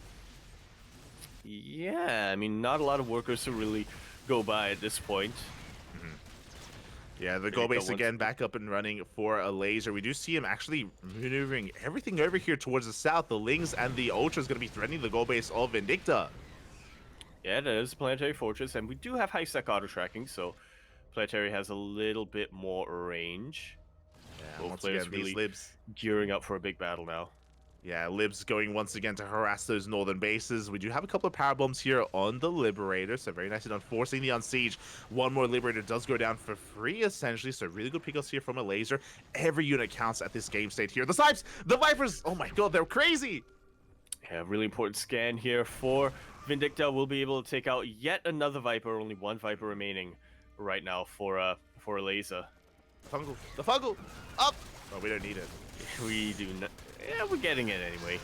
Speaker 1: Yeah, I mean, not a lot of workers to really go by at this point.
Speaker 2: Yeah, the
Speaker 1: Vindicta
Speaker 2: goal base
Speaker 1: once
Speaker 2: again back up and running for Elazer. We do see him actually maneuvering everything over here towards the south. The Lings and the Ultra is going to be threatening the goal base of Vindicta.
Speaker 1: Yeah, it is a planetary fortress, and we do have high sec auto tracking, so planetary has a little bit more range.
Speaker 2: Yeah,
Speaker 1: Both
Speaker 2: once
Speaker 1: players
Speaker 2: again, these
Speaker 1: really
Speaker 2: libs.
Speaker 1: gearing up for a big battle now.
Speaker 2: Yeah, libs going once again to harass those northern bases. We do have a couple of power bombs here on the Liberator, so very nicely done, forcing the unsiege. One more Liberator does go down for free, essentially, so really good pickups here from Elazer. Every unit counts at this game state here. The Snipes! The Vipers! Oh my god, they're crazy!
Speaker 1: Yeah, really important scan here for Vindicta. Will be able to take out yet another Viper. Only one Viper remaining right now for Elazer.
Speaker 2: The Fungal! Up! Oh, we don't need it.
Speaker 1: We do not. Yeah, we're getting it anyway.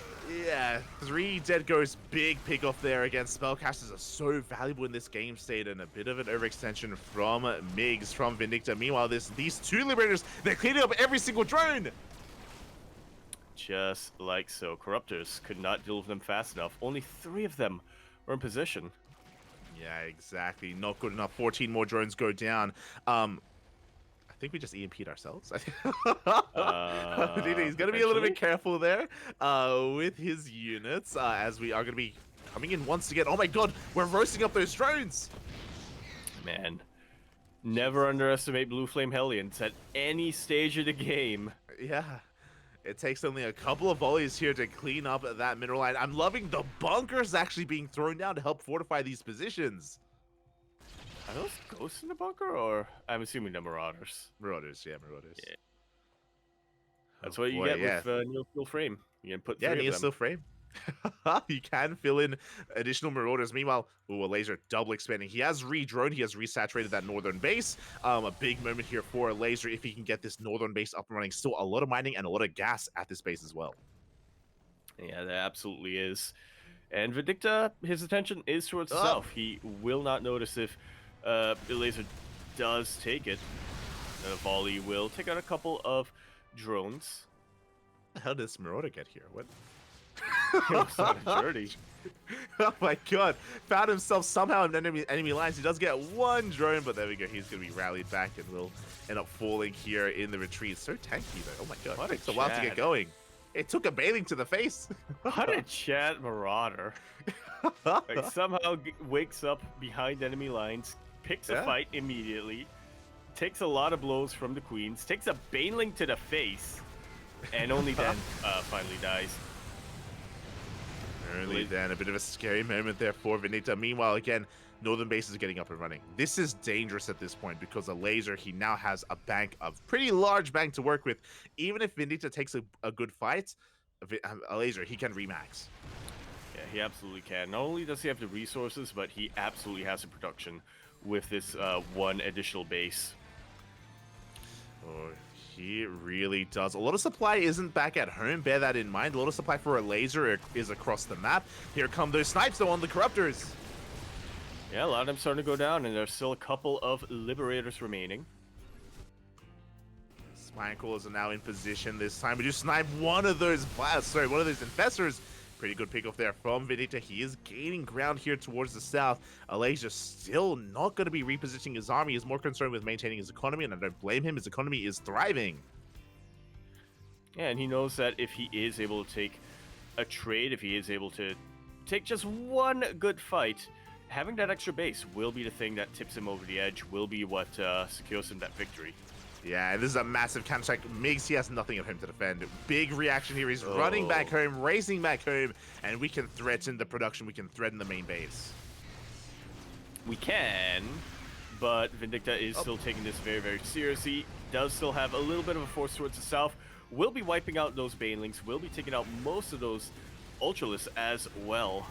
Speaker 2: Yeah, 3 dead ghosts, big pick off there against spellcasters are so valuable in this game state, and a bit of an overextension from Migs from Vindicta. Meanwhile, these 2 Liberators, they're cleaning up every single drone!
Speaker 1: Just like so. Corruptors could not deal with them fast enough. Only 3 of them were in position.
Speaker 2: Yeah, exactly. Not good enough. 14 more drones go down. I think we just EMP'd ourselves. He's going to be a little bit careful there with his units as we are going to be coming in once again. Oh my god, we're roasting up those drones!
Speaker 1: Man, never underestimate Blue Flame Hellions at any stage of the game.
Speaker 2: Yeah. It takes only a couple of volleys here to clean up that mineral line. I'm loving the bunkers actually being thrown down to help fortify these positions.
Speaker 1: Are those ghosts in the bunker, or I'm assuming they're Marauders?
Speaker 2: Marauders, yeah, Marauders.
Speaker 1: Yeah. That's what you get with Neil Steel Frame. You can put 3 of them.
Speaker 2: Neil Steel Frame. You can fill in additional Marauders. Meanwhile, Elazer double expanding. He has re-droned. He has resaturated that northern base. A big moment here for Elazer if he can get this northern base up and running. Still a lot of mining and a lot of gas at this base as well.
Speaker 1: Yeah, that absolutely is. And Vindicta, his attention is towards the south. He will not notice if Elazer does take it. The volley will take out a couple of drones.
Speaker 2: How did this Marauder get here? What?
Speaker 1: It was on a journey.
Speaker 2: Oh my god. Found himself somehow in enemy lines. He does get 1 drone, but there we go. He's going to be rallied back and will end up falling here in the retreat. So tanky though. Oh my god. It takes a while to get going. It took a bathing to the face.
Speaker 1: What a chat Marauder. Like somehow wakes up behind enemy lines, picks a fight immediately, takes a lot of blows from the queens, takes a baneling to the face, and only then finally dies.
Speaker 2: Only then, a bit of a scary moment there for Vindicta. Meanwhile, again, northern base is getting up and running. This is dangerous at this point because Elazer, he now has a bank, a pretty large bank to work with. Even if Vindicta takes a good fight, Elazer, he can remax.
Speaker 1: Yeah, he absolutely can. Not only does he have the resources, but he absolutely has the production with this 1 additional base.
Speaker 2: Oh, he really does. A lot of supply isn't back at home. Bear that in mind. A lot of supply for Elazer is across the map. Here come those snipes, though, on the Corruptors.
Speaker 1: Yeah, a lot of them starting to go down, and there's still a couple of Liberators remaining.
Speaker 2: Spine Crawlers are now in position this time. We just snipe one of those infestors. Pretty good pick off there from Vindicta. He is gaining ground here towards the south. Elazer still not going to be repositioning his army. He's more concerned with maintaining his economy, and I don't blame him. His economy is thriving.
Speaker 1: Yeah, and he knows that if he is able to take a trade, if he is able to take just 1 good fight, having that extra base will be the thing that tips him over the edge, will be what secures him that victory.
Speaker 2: Yeah, this is a massive counterattack. Migs, he has nothing at home to defend. Big reaction here. He's running back home, racing back home, and we can threaten the production. We can threaten the main base.
Speaker 1: We can, but Vindicta is still taking this very, very seriously. Does still have a little bit of a force towards the south. Will be wiping out those banelings. Will be taking out most of those ultralists as well.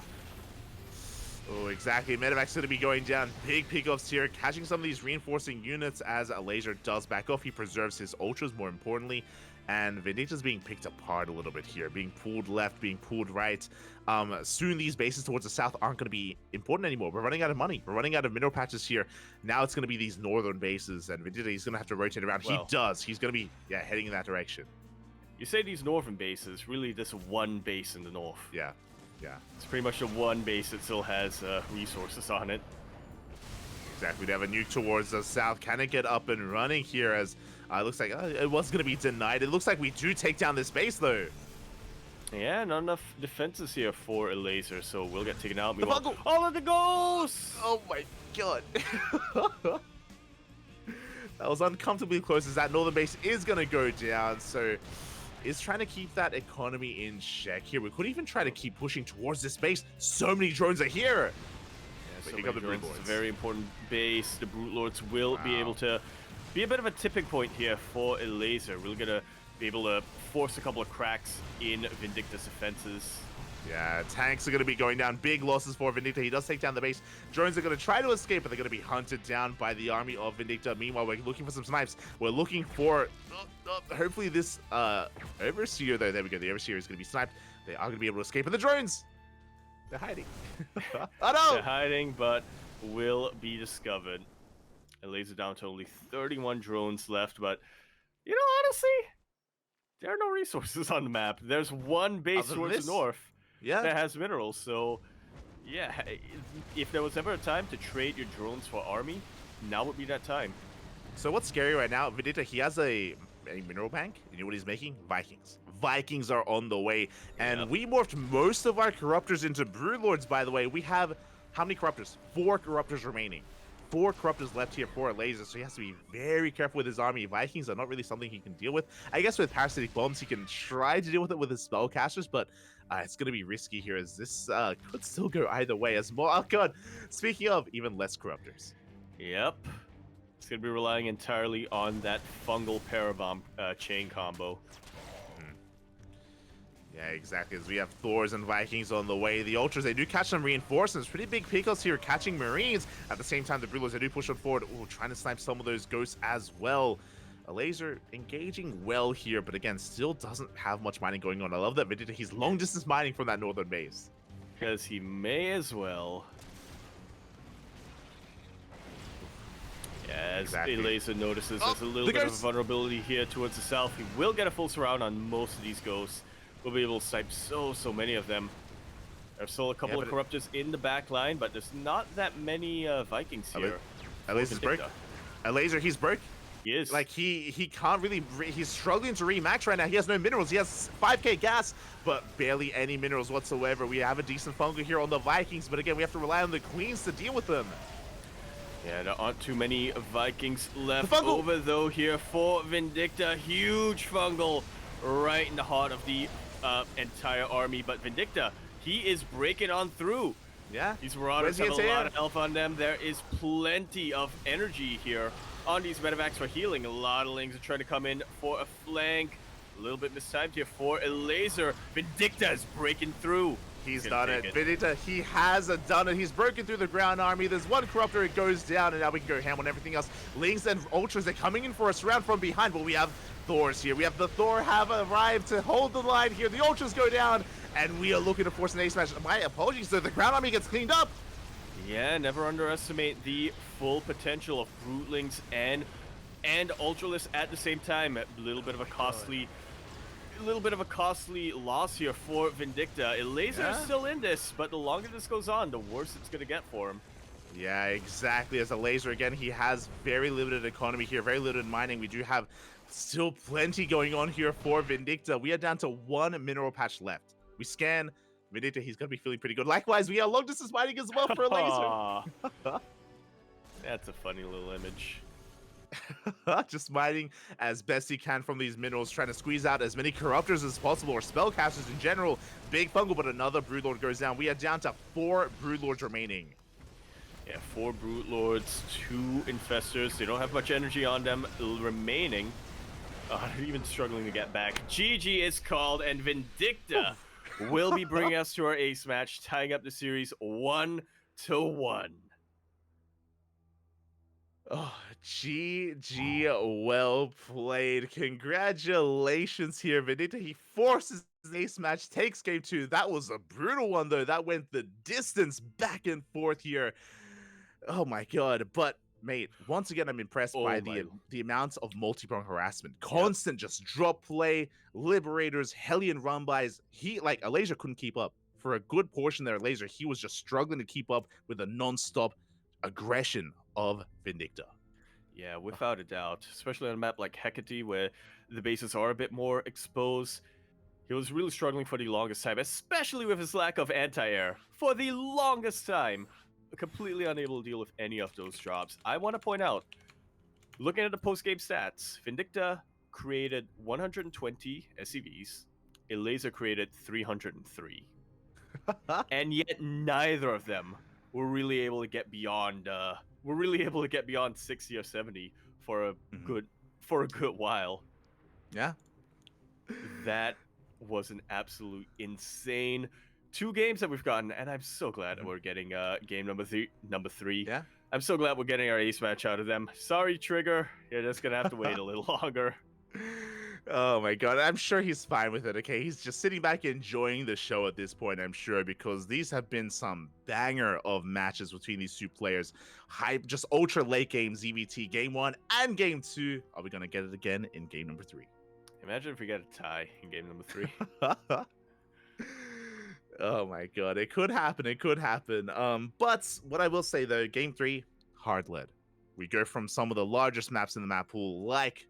Speaker 2: Oh, exactly. Medevac's going to be going down. Big pickoffs here, catching some of these reinforcing units as Elazer does back off. He preserves his ultras, more importantly. And Vindicta's being picked apart a little bit here, being pulled left, being pulled right. Soon these bases towards the south aren't going to be important anymore. We're running out of money. We're running out of mineral patches here. Now it's going to be these northern bases, and Vindicta, he's going to have to rotate around. Well, he does. He's going to be heading in that direction.
Speaker 1: You say these northern bases, really this 1 base in the north.
Speaker 2: Yeah. Yeah,
Speaker 1: It's pretty much the one base that still has resources on it.
Speaker 2: exactly. We have a nuke towards the south. Can it get up and running here as it looks like it was going to be denied. It looks like we do take down this base, though.
Speaker 1: Yeah, not enough defenses here for Elazer, so we'll get taken out.
Speaker 2: The Fungal!
Speaker 1: All of the ghosts!
Speaker 2: Oh my god. That was uncomfortably close as that northern base is going to go down, so is trying to keep that economy in check here. We could even try to keep pushing towards this base. So many drones are here.
Speaker 1: Yeah, so many drones. It's a very important base. The Brute Lords will be able to be a bit of a tipping point here for Elazer. We're going to be able to force a couple of cracks in Vindicta's defenses.
Speaker 2: Yeah, tanks are going to be going down. Big losses for Vindicta. He does take down the base. Drones are going to try to escape, but they're going to be hunted down by the army of Vindicta. Meanwhile, we're looking for some snipes. We're looking for... hopefully this Overseer, though. There we go. The Overseer is going to be sniped. They are going to be able to escape. And the drones! They're hiding. Oh, no!
Speaker 1: They're hiding, but will be discovered. Elazer down to only 31 drones left, but... You know, honestly... There are no resources on the map. There's one base towards the north that has minerals. So, yeah, if there was ever a time to trade your drones for army, now would be that time.
Speaker 2: So what's scary right now, Vindicta, he has a mineral bank. You know what he's making? Vikings. Vikings are on the way. And we morphed most of our corruptors into Brood Lords, by the way. We have, how many corruptors? 4 corruptors remaining. 4 corruptors left here for Elazer, so he has to be very careful with his army. Vikings are not really something he can deal with. I guess with parasitic bombs, he can try to deal with it with his spellcasters, but it's going to be risky here as this could still go either way. As more, oh god, speaking of, even less corruptors.
Speaker 1: Yep. It's going to be relying entirely on that fungal parabomb chain combo.
Speaker 2: Yeah, exactly. As we have Thors and Vikings on the way. The Ultras, they do catch some reinforcements. Pretty big pickups here, catching Marines. At the same time, the Broodlords, they do push on forward. Ooh, trying to snipe some of those ghosts as well. Elazer engaging well here, but again, still doesn't have much mining going on. I love that Vindicta. He's long distance mining from that northern base.
Speaker 1: Because he may as well. Yeah, as Elazer notices, there's a little bit of a vulnerability here towards the south. He will get a full surround on most of these ghosts. We'll be able to snipe so many of them. There's still a couple of corruptors in the back line, but there's not that many Vikings here.
Speaker 2: Elazer's broke. Elazer, he's broke.
Speaker 1: He is.
Speaker 2: Like, he can't really... He's struggling to remax right now. He has no minerals. He has 5k gas, but barely any minerals whatsoever. We have a decent fungal here on the Vikings, but again, we have to rely on the Queens to deal with them.
Speaker 1: Yeah, there aren't too many Vikings left over, though, here for Vindicta. Huge fungal right in the heart of the entire army, but Vindicta, he is breaking on through.
Speaker 2: Yeah.
Speaker 1: These Marauders have a lot of health on them. There is plenty of energy here on these medevacs for healing. A lot of Lings are trying to come in for a flank. A little bit mistimed here for Elazer. Vindicta is breaking through.
Speaker 2: He's done it. Vindicta, he has done it. He's broken through the ground army. There's one corruptor, it goes down, and now we can go ham on everything else. Lings and Ultras, they're coming in for a surround from behind, but we have Thors here. We have the Thor have arrived to hold the line here. The Ultras go down, and we are looking to force an ace match. My apologies, so the ground army gets cleaned up. Yeah,
Speaker 1: never underestimate the full potential of Brootlings and Ultralists at the same time. A little bit of a costly loss here for Vindicta. Elazer is still in this, but the longer this goes on, the worse it's going to get for him.
Speaker 2: Yeah, exactly. As Elazer, again, he has very limited economy here, very limited mining. We do have still plenty going on here for Vindicta. We are down to 1 mineral patch left. We scan Vindicta, he's going to be feeling pretty good. Likewise, we are long distance mining as well for Elazer.
Speaker 1: That's a funny little image.
Speaker 2: Just mining as best he can from these minerals, trying to squeeze out as many corruptors as possible, or spellcasters in general. Big fungal, but another Broodlord goes down. We are down to 4 Broodlords remaining.
Speaker 1: Yeah, 4 Broodlords, 2 Infestors. They don't have much energy on them remaining. They're even struggling to get back. GG is called, and Vindicta will be bringing us to our ace match, tying up the series 1-1.
Speaker 2: Oh, GG, well played. Congratulations here, Vindicta. He forces his ace match, takes game 2. That was a brutal one, though. That went the distance back and forth here. Oh my god. But, mate, once again, I'm impressed by the amount of multi-prong harassment. Constant just drop play, Liberators, Hellion run-bys. Elazer couldn't keep up. for a good portion there, Elazer, he was just struggling to keep up with the non-stop aggression of Vindicta.
Speaker 1: Yeah, without a doubt. Especially on a map like Hecate, where the bases are a bit more exposed. He was really struggling for the longest time, especially with his lack of anti-air. For the longest time. Completely unable to deal with any of those drops. I want to point out, looking at the post-game stats, Vindicta created 120 SCVs. Elazer created 303. And yet neither of them were really able to get beyond 60 or 70 for a good while.
Speaker 2: Yeah.
Speaker 1: That was an absolute insane 2 games that we've gotten, and I'm so glad that we're getting game number three.
Speaker 2: Yeah.
Speaker 1: I'm so glad we're getting our ace match out of them. Sorry, Trigger, you're just gonna have to wait a little longer.
Speaker 2: Oh my god, I'm sure he's fine with it, okay? He's just sitting back enjoying the show at this point, I'm sure, because these have been some banger of matches between these two players. Hype, just ultra late game ZvT game 1 and game 2. Are we gonna get it again in game number 3?
Speaker 1: Imagine if we get a tie in game number 3.
Speaker 2: Oh my god, it could happen, but what I will say though, game 3, hard led. We go from some of the largest maps in the map pool, like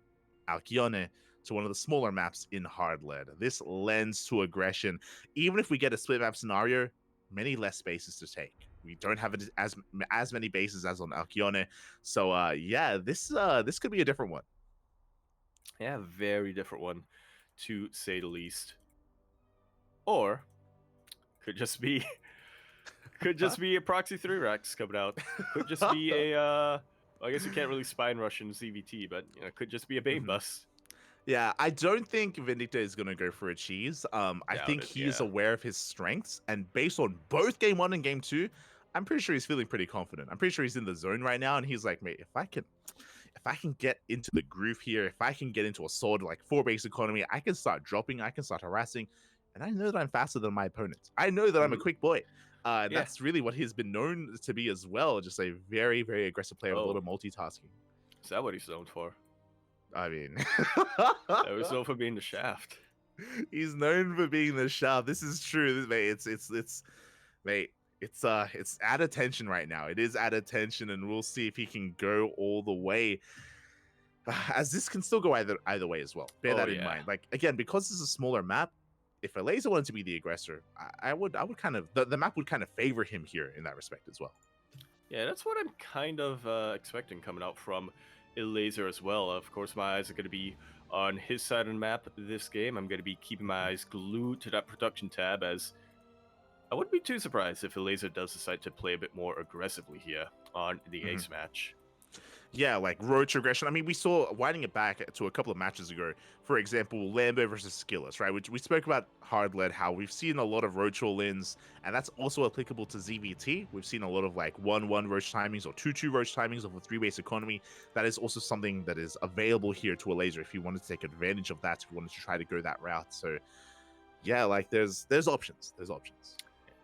Speaker 2: Alcyone, to one of the smaller maps in hard lead. This lends to aggression. Even if we get a split map scenario, many less bases to take. We don't have as many bases as on Alcyone. So yeah, this could be a different one.
Speaker 1: Yeah, very different one, to say the least. Or could just be a proxy 3 Rex coming out. Could just be a I guess you can't really spine rush in ZvT, but you know, it could just be a Bane bust.
Speaker 2: Yeah, I don't think Vindicta is going to go for a cheese. I think he is aware of his strengths, and based on both game 1 and game 2, I'm pretty sure he's feeling pretty confident. I'm pretty sure he's in the zone right now, and he's like, mate, if I can get into the groove here, if I can get into a solid like 4 base economy, I can start dropping, I can start harassing, and I know that I'm faster than my opponents. I know that I'm a quick boy. That's really what he's been known to be as well. Just a very, very aggressive player with a lot of multitasking.
Speaker 1: Is that what he's known for?
Speaker 2: I mean,
Speaker 1: that was known for being the shaft.
Speaker 2: He's known for being the shaft. This is true, mate. It's at attention right now. It is at attention, and we'll see if he can go all the way. As this can still go either way as well. Bear that in mind. Like again, because this is a smaller map, if Elazer wanted to be the aggressor, I would kind of the map would kind of favor him here in that respect as well.
Speaker 1: Yeah, that's what I'm kind of expecting coming out from Elazer as well. Of course, my eyes are going to be on his side of the map this game. I'm going to be keeping my eyes glued to that production tab, as I wouldn't be too surprised if Elazer does decide to play a bit more aggressively here on the ace match.
Speaker 2: Yeah, like roach aggression. I mean, we saw, winding it back to a couple of matches ago, for example, Lambo versus Skillus, right? Which we spoke about hard lead, how we've seen a lot of roach all-ins, and that's also applicable to ZvT. We've seen a lot of like 1-1 roach timings or 2-2 roach timings of a 3-base economy. That is also something that is available here to Elazer if you wanted to take advantage of that, if you wanted to try to go that route. So yeah, like there's options. There's options.
Speaker 1: Yeah.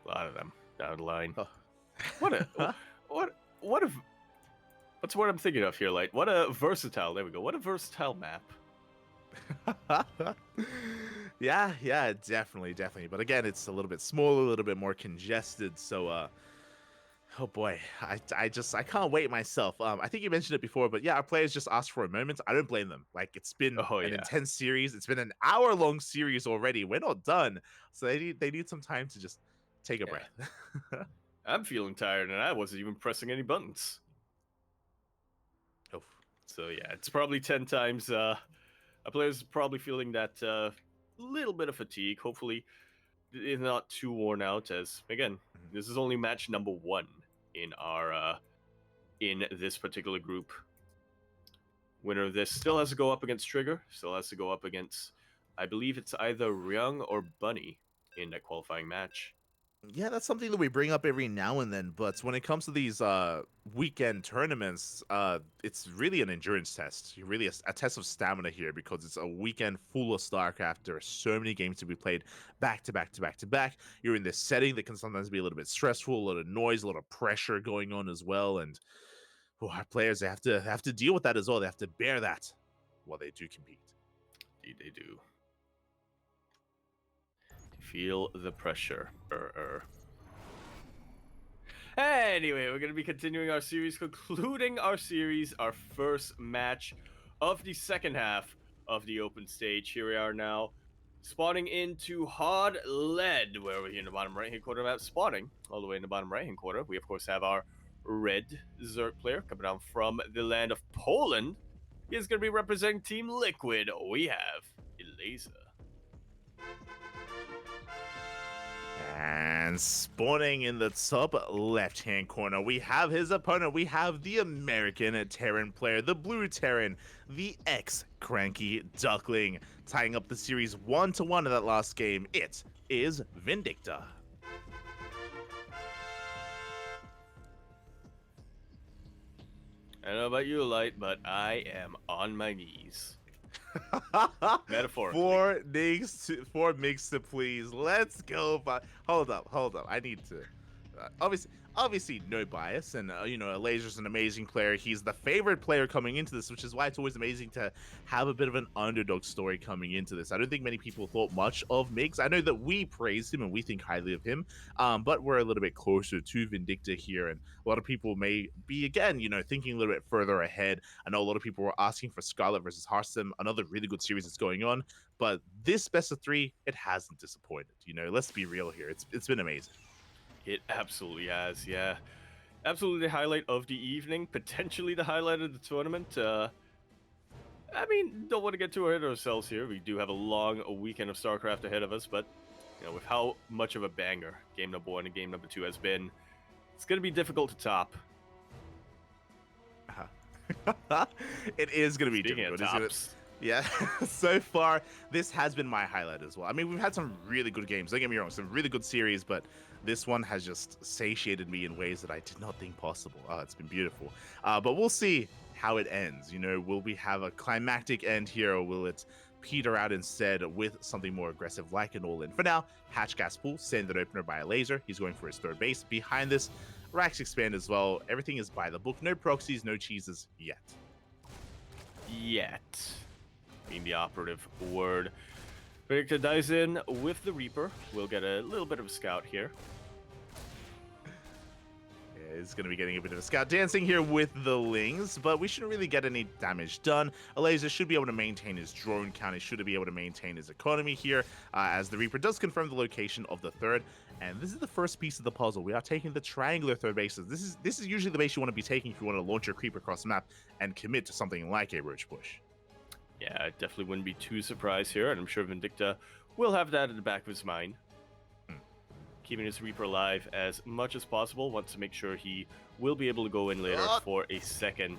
Speaker 1: A lot of them down the line.
Speaker 2: Oh.
Speaker 1: What's what I'm thinking of here, like what a versatile, there we go, what a versatile map.
Speaker 2: yeah, definitely, but again, it's a little bit smaller, a little bit more congested, so oh boy, I can't wait myself. I think you mentioned it before, but yeah, our players just asked for a moment. I don't blame them. Like, it's been an intense series. It's been an hour-long series already. We're not done, so they need some time to just take a breath.
Speaker 1: I'm feeling tired, and I wasn't even pressing any buttons.
Speaker 2: Oh.
Speaker 1: So yeah, it's probably 10 times. Our players probably feeling that little bit of fatigue. Hopefully, is not too worn out. As again, this is only match number 1 in our in this particular group. Winner of this still has to go up against Trigger. Still has to go up against, I believe it's either Ryung or Bunny in that qualifying match.
Speaker 2: Yeah, that's something that we bring up every now and then, but when it comes to these weekend tournaments, it's really an endurance test. Really a test of stamina here, because it's a weekend full of StarCraft. There are so many games to be played back to back to back to back. You're in this setting that can sometimes be a little bit stressful, a lot of noise, a lot of pressure going on as well, and our players, they have to deal with that as well. They have to bear that while they do compete.
Speaker 1: Indeed, they do. Feel the pressure. Anyway, we're going to be continuing our series, concluding our series, our first match of the second half of the open stage. Here we are now, spawning into Hard Lead, where we're in the bottom right-hand corner of that, spawning all the way in the bottom right-hand corner. We, of course, have our red Zerg player coming down from the land of Poland. He is going to be representing Team Liquid. We have Elazer.
Speaker 2: And spawning in the top left-hand corner, we have his opponent. We have the American Terran player, the blue Terran, the ex-CranKy Duckling. Tying up the series 1-1 in that last game, it is Vindicta.
Speaker 1: I don't know about you, Light, but I am on my knees. Metaphorically.
Speaker 2: Four mix to please. Let's go. Hold up. I need to. Obviously, no bias, and Elazer's an amazing player. He's the favorite player coming into this, which is why it's always amazing to have a bit of an underdog story coming into this. I don't think many people thought much of Migs. I know that we praised him and we think highly of him, but we're a little bit closer to Vindicta here, and a lot of people may be, again, thinking a little bit further ahead. I know a lot of people were asking for Scarlet versus Hearthstone, another really good series that's going on, but this best of three, it hasn't disappointed. Let's be real here. It's been amazing.
Speaker 1: It absolutely has, yeah. Absolutely the highlight of the evening, potentially the highlight of the tournament. I mean, don't want to get too ahead of ourselves here. We do have a long weekend of StarCraft ahead of us, but with how much of a banger game number 1 and game number 2 has been, it's going to be difficult to top.
Speaker 2: It is going to be
Speaker 1: Speaking
Speaker 2: difficult.
Speaker 1: Of tops.
Speaker 2: Yeah, so far, this has been my highlight as well. I mean, we've had some really good games, don't get me wrong, some really good series, but this one has just satiated me in ways that I did not think possible. It's been beautiful. But we'll see how it ends. Will we have a climactic end here, or will it peter out instead with something more aggressive like an all-in? For now, Hatch Gas Pool, standard opener by Elazer. He's going for his third base. Behind this, Racks expand as well. Everything is by the book. No proxies, no cheeses yet.
Speaker 1: Being the operative word. Vindicta dives in with the Reaper. We'll get a little bit of a scout here.
Speaker 2: Yeah, he's going to be getting a bit of a scout dancing here with the Lings, but we shouldn't really get any damage done. Elazer should be able to maintain his drone count. He should be able to maintain his economy here, as the Reaper does confirm the location of the third. And this is the first piece of the puzzle. We are taking the triangular third bases. This is usually the base you want to be taking if you want to launch your creep across the map and commit to something like a Roach Push.
Speaker 1: Yeah, I definitely wouldn't be too surprised here, and I'm sure Vindicta will have that in the back of his mind. Keeping his Reaper alive as much as possible, wants to make sure he will be able to go in later for a second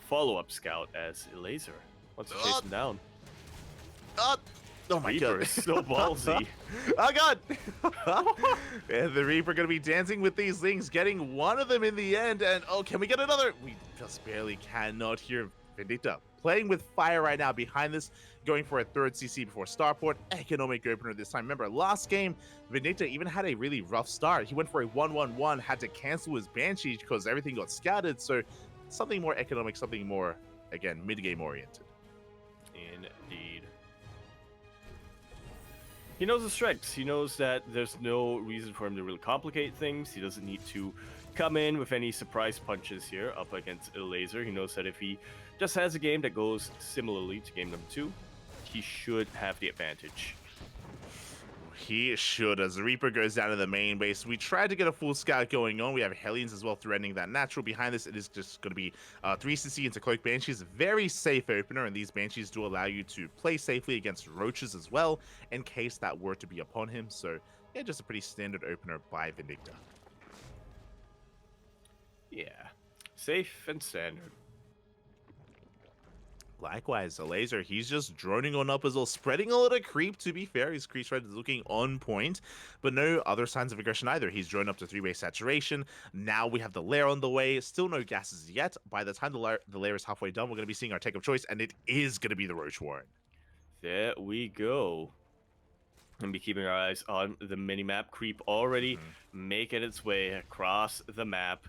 Speaker 1: follow-up scout as Elazer wants to chase him down.
Speaker 2: Oh my
Speaker 1: Reaper
Speaker 2: god.
Speaker 1: is so ballsy.
Speaker 2: Oh god. And the Reaper going to be dancing with these things, getting one of them in the end, and can we get another? We just barely cannot hear Vindicta playing with fire right now behind this, going for a third CC before Starport. Economic opener this time. Remember, last game, Vindicta even had a really rough start. He went for a 1-1-1, had to cancel his Banshee because everything got scouted. So something more economic, something more, again, mid-game oriented.
Speaker 1: Indeed. He knows his strengths. He knows that there's no reason for him to really complicate things. He doesn't need to come in with any surprise punches here up against Elazer. He knows that if he just has a game that goes similarly to game number 2, he should have the advantage.
Speaker 2: He should, as the Reaper goes down to the main base. We tried to get a full scout going on. We have Hellions as well threatening that natural. Behind this, it is just going to be 3CC into Cloak Banshees. Very safe opener, and these Banshees do allow you to play safely against Roaches as well, in case that were to be upon him. So, yeah, just a pretty standard opener by Vindicta.
Speaker 1: Yeah, safe and standard.
Speaker 2: Likewise, Elazer, he's just droning on up as well, spreading a lot of creep, to be fair. His creep spread is looking on point, but no other signs of aggression either. He's droned up to 3-base saturation. Now we have the lair on the way. Still no gases yet. By the time the lair is halfway done, we're going to be seeing our take of choice, and it is going to be the Roach Warren.
Speaker 1: There we go. And be keeping our eyes on the mini-map. Creep already making its way across the map.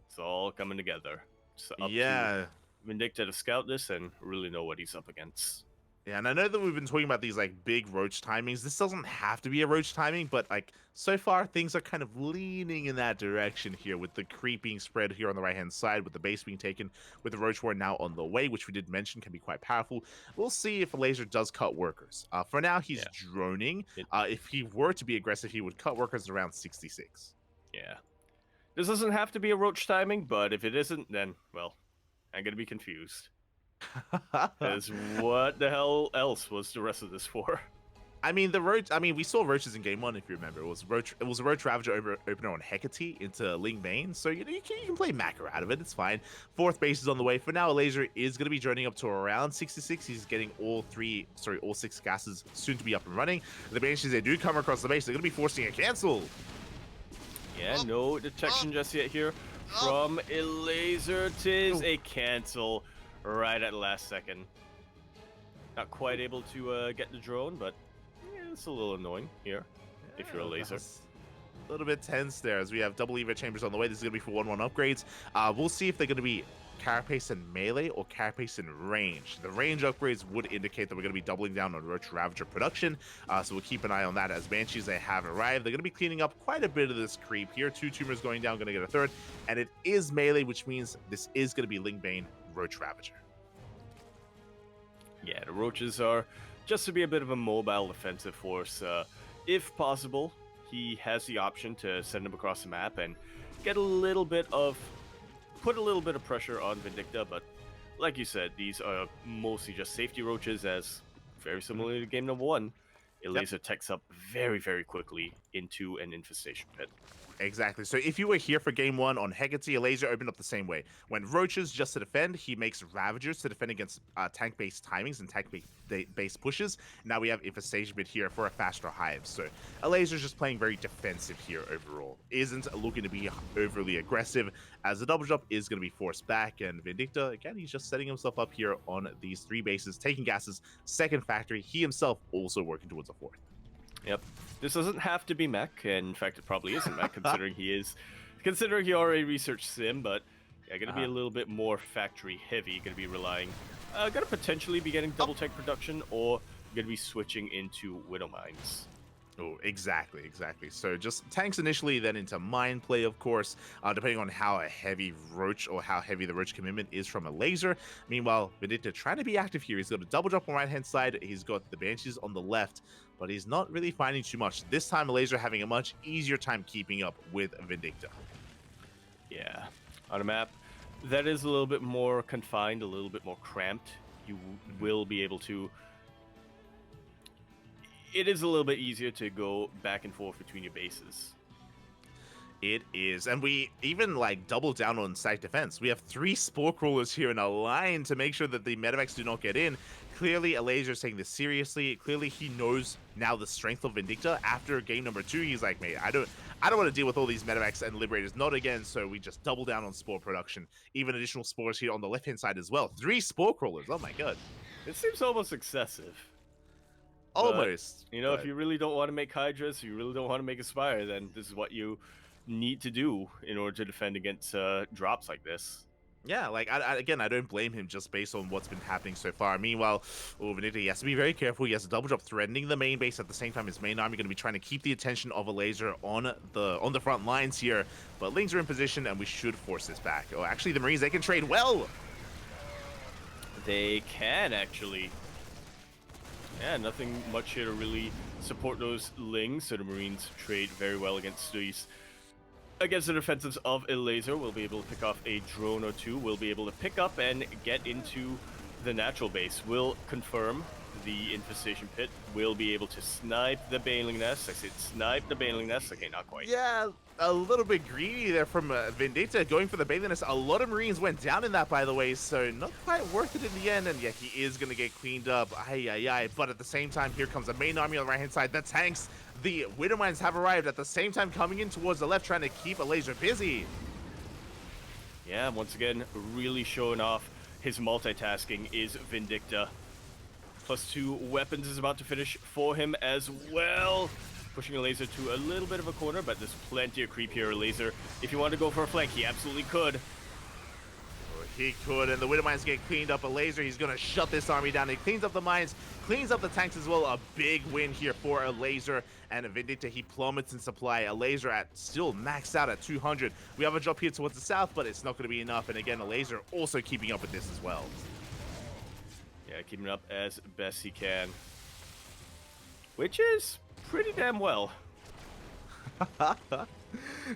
Speaker 1: It's all coming together. So up to Vindicta to scout this and really know what he's up against.
Speaker 2: Yeah, and I know that we've been talking about these like big roach timings. This doesn't have to be a roach timing, but like so far things are kind of leaning in that direction here with the creeping spread here on the right hand side, with the base being taken, with the roach war now on the way, which we did mention can be quite powerful. We'll see if Elazer does cut workers. For now, he's
Speaker 1: Yeah.
Speaker 2: droning. If he were to be aggressive, he would cut workers around 66.
Speaker 1: Yeah. This doesn't have to be a roach timing, but if it isn't, then, well, I'm going to be confused. Because what the hell else was the rest of this for?
Speaker 2: I mean, we saw roaches in game one, if you remember. It was a roach ravager opener on Hecate into Ling Main, so you can play macro out of it. It's fine. Fourth base is on the way. For now, Elazer is going to be joining up to around 66. He's getting all 6 gases soon to be up and running. The Banshees, they do come across the base. They're going to be forcing a cancel.
Speaker 1: Yeah, no detection just yet here from Elazer. Tis a cancel right at the last second. Not quite able to get the drone, but yeah, it's a little annoying here if you're Elazer.
Speaker 2: A little bit tense there as we have double EVA chambers on the way. This is going to be for 1-1 upgrades. We'll see if they're going to be carapace and melee or carapace and range. The range upgrades would indicate that we're going to be doubling down on Roach Ravager production, so we'll keep an eye on that as Banshees, they have arrived. They're going to be cleaning up quite a bit of this creep here. 2 tumors going down, going to get a third, and it is melee, which means this is going to be Ling Bane Roach Ravager.
Speaker 1: Yeah, the Roaches are just to be a bit of a mobile defensive force. If possible, he has the option to send them across the map and get put a little bit of pressure on Vindicta, but like you said, these are mostly just safety roaches, as very similar to game number 1. Elazer techs up very, very quickly into an infestation pit.
Speaker 2: Exactly. So if you were here for game 1 on Hecate, Elazer opened up the same way. When Roaches just to defend, he makes Ravagers to defend against tank-based timings and tank-based pushes. Now we have Infestation Pit here for a faster hive. So Elazer's just playing very defensive here overall. Isn't looking to be overly aggressive, as the double jump is going to be forced back. And Vindicta, again, he's just setting himself up here on these 3 bases, taking gases, second factory. He himself also working towards a 4th.
Speaker 1: Yep. This doesn't have to be mech, and in fact, it probably isn't mech, considering he already researched sim, but yeah, going to be a little bit more factory heavy. Going to be relying, going to potentially be getting double tech production, or going to be switching into Widow Mines.
Speaker 2: Oh, exactly. So just tanks initially, then into mine play, of course, depending on how heavy the roach commitment is from Elazer. Meanwhile, Vindicta trying to be active here. He's got a double jump on the right-hand side. He's got the Banshees on the left, but he's not really finding too much. This time, Elazer having a much easier time keeping up with Vindicta.
Speaker 1: Yeah, on a map that is a little bit more confined, a little bit more cramped, you will be able to... It is a little bit easier to go back and forth between your bases.
Speaker 2: It is, and we even like double down on site defense. We have 3 spore crawlers here in a line to make sure that the medevacs do not get in. Clearly, Elazer is taking this seriously. Clearly, he knows now the strength of Vindicta. After game number 2, he's like, mate, I don't want to deal with all these medevacs and liberators, not again. So we just double down on spore production. Even additional spores here on the left-hand side as well. 3 spore crawlers. Oh my god,
Speaker 1: it seems almost excessive.
Speaker 2: Almost.
Speaker 1: But, if you really don't want to make Hydras, you really don't want to make Aspire, then this is what you need to do in order to defend against drops like this.
Speaker 2: Yeah, like, I don't blame him just based on what's been happening so far. Meanwhile, Vindicta, he has to be very careful. He has a double drop threatening the main base at the same time. His main army going to be trying to keep the attention of Elazer on the front lines here. But Lings are in position, and we should force this back. Oh, actually, the Marines, they can trade well.
Speaker 1: They can, actually. Yeah, nothing much here to really support those Lings, so the Marines trade very well against these. Against the defensives of Elazer, we'll be able to pick off a drone or 2. We'll be able to pick up and get into the natural base. We'll confirm the infestation pit. We'll be able to snipe the Baneling Nest. I said snipe the Baneling Nest. Okay, not quite.
Speaker 2: Yeah, a little bit greedy there from Vindicta going for the Baneling Nest. A lot of Marines went down in that, by the way, so not quite worth it in the end. And yeah, he is going to get cleaned up. But at the same time, here comes the main army on the right-hand side. The tanks, the Widow Mines have arrived at the same time, coming in towards the left, trying to keep Elazer busy.
Speaker 1: Yeah, once again, really showing off his multitasking is Vindicta. +2 weapons is about to finish for him as well. Pushing Elazer to a little bit of a corner, but there's plenty of creep here. Elazer, if you want to go for a flank, he absolutely could.
Speaker 2: He could, and the Widow Mines get cleaned up. Elazer, he's going to shut this army down. He cleans up the mines, cleans up the tanks as well. A big win here for Elazer, and Vindicta, he plummets in supply. Elazer at still maxed out at 200. We have a drop here towards the south, but it's not going to be enough. And again, Elazer also keeping up with this as well.
Speaker 1: Yeah, keeping up as best he can. Which is pretty damn well.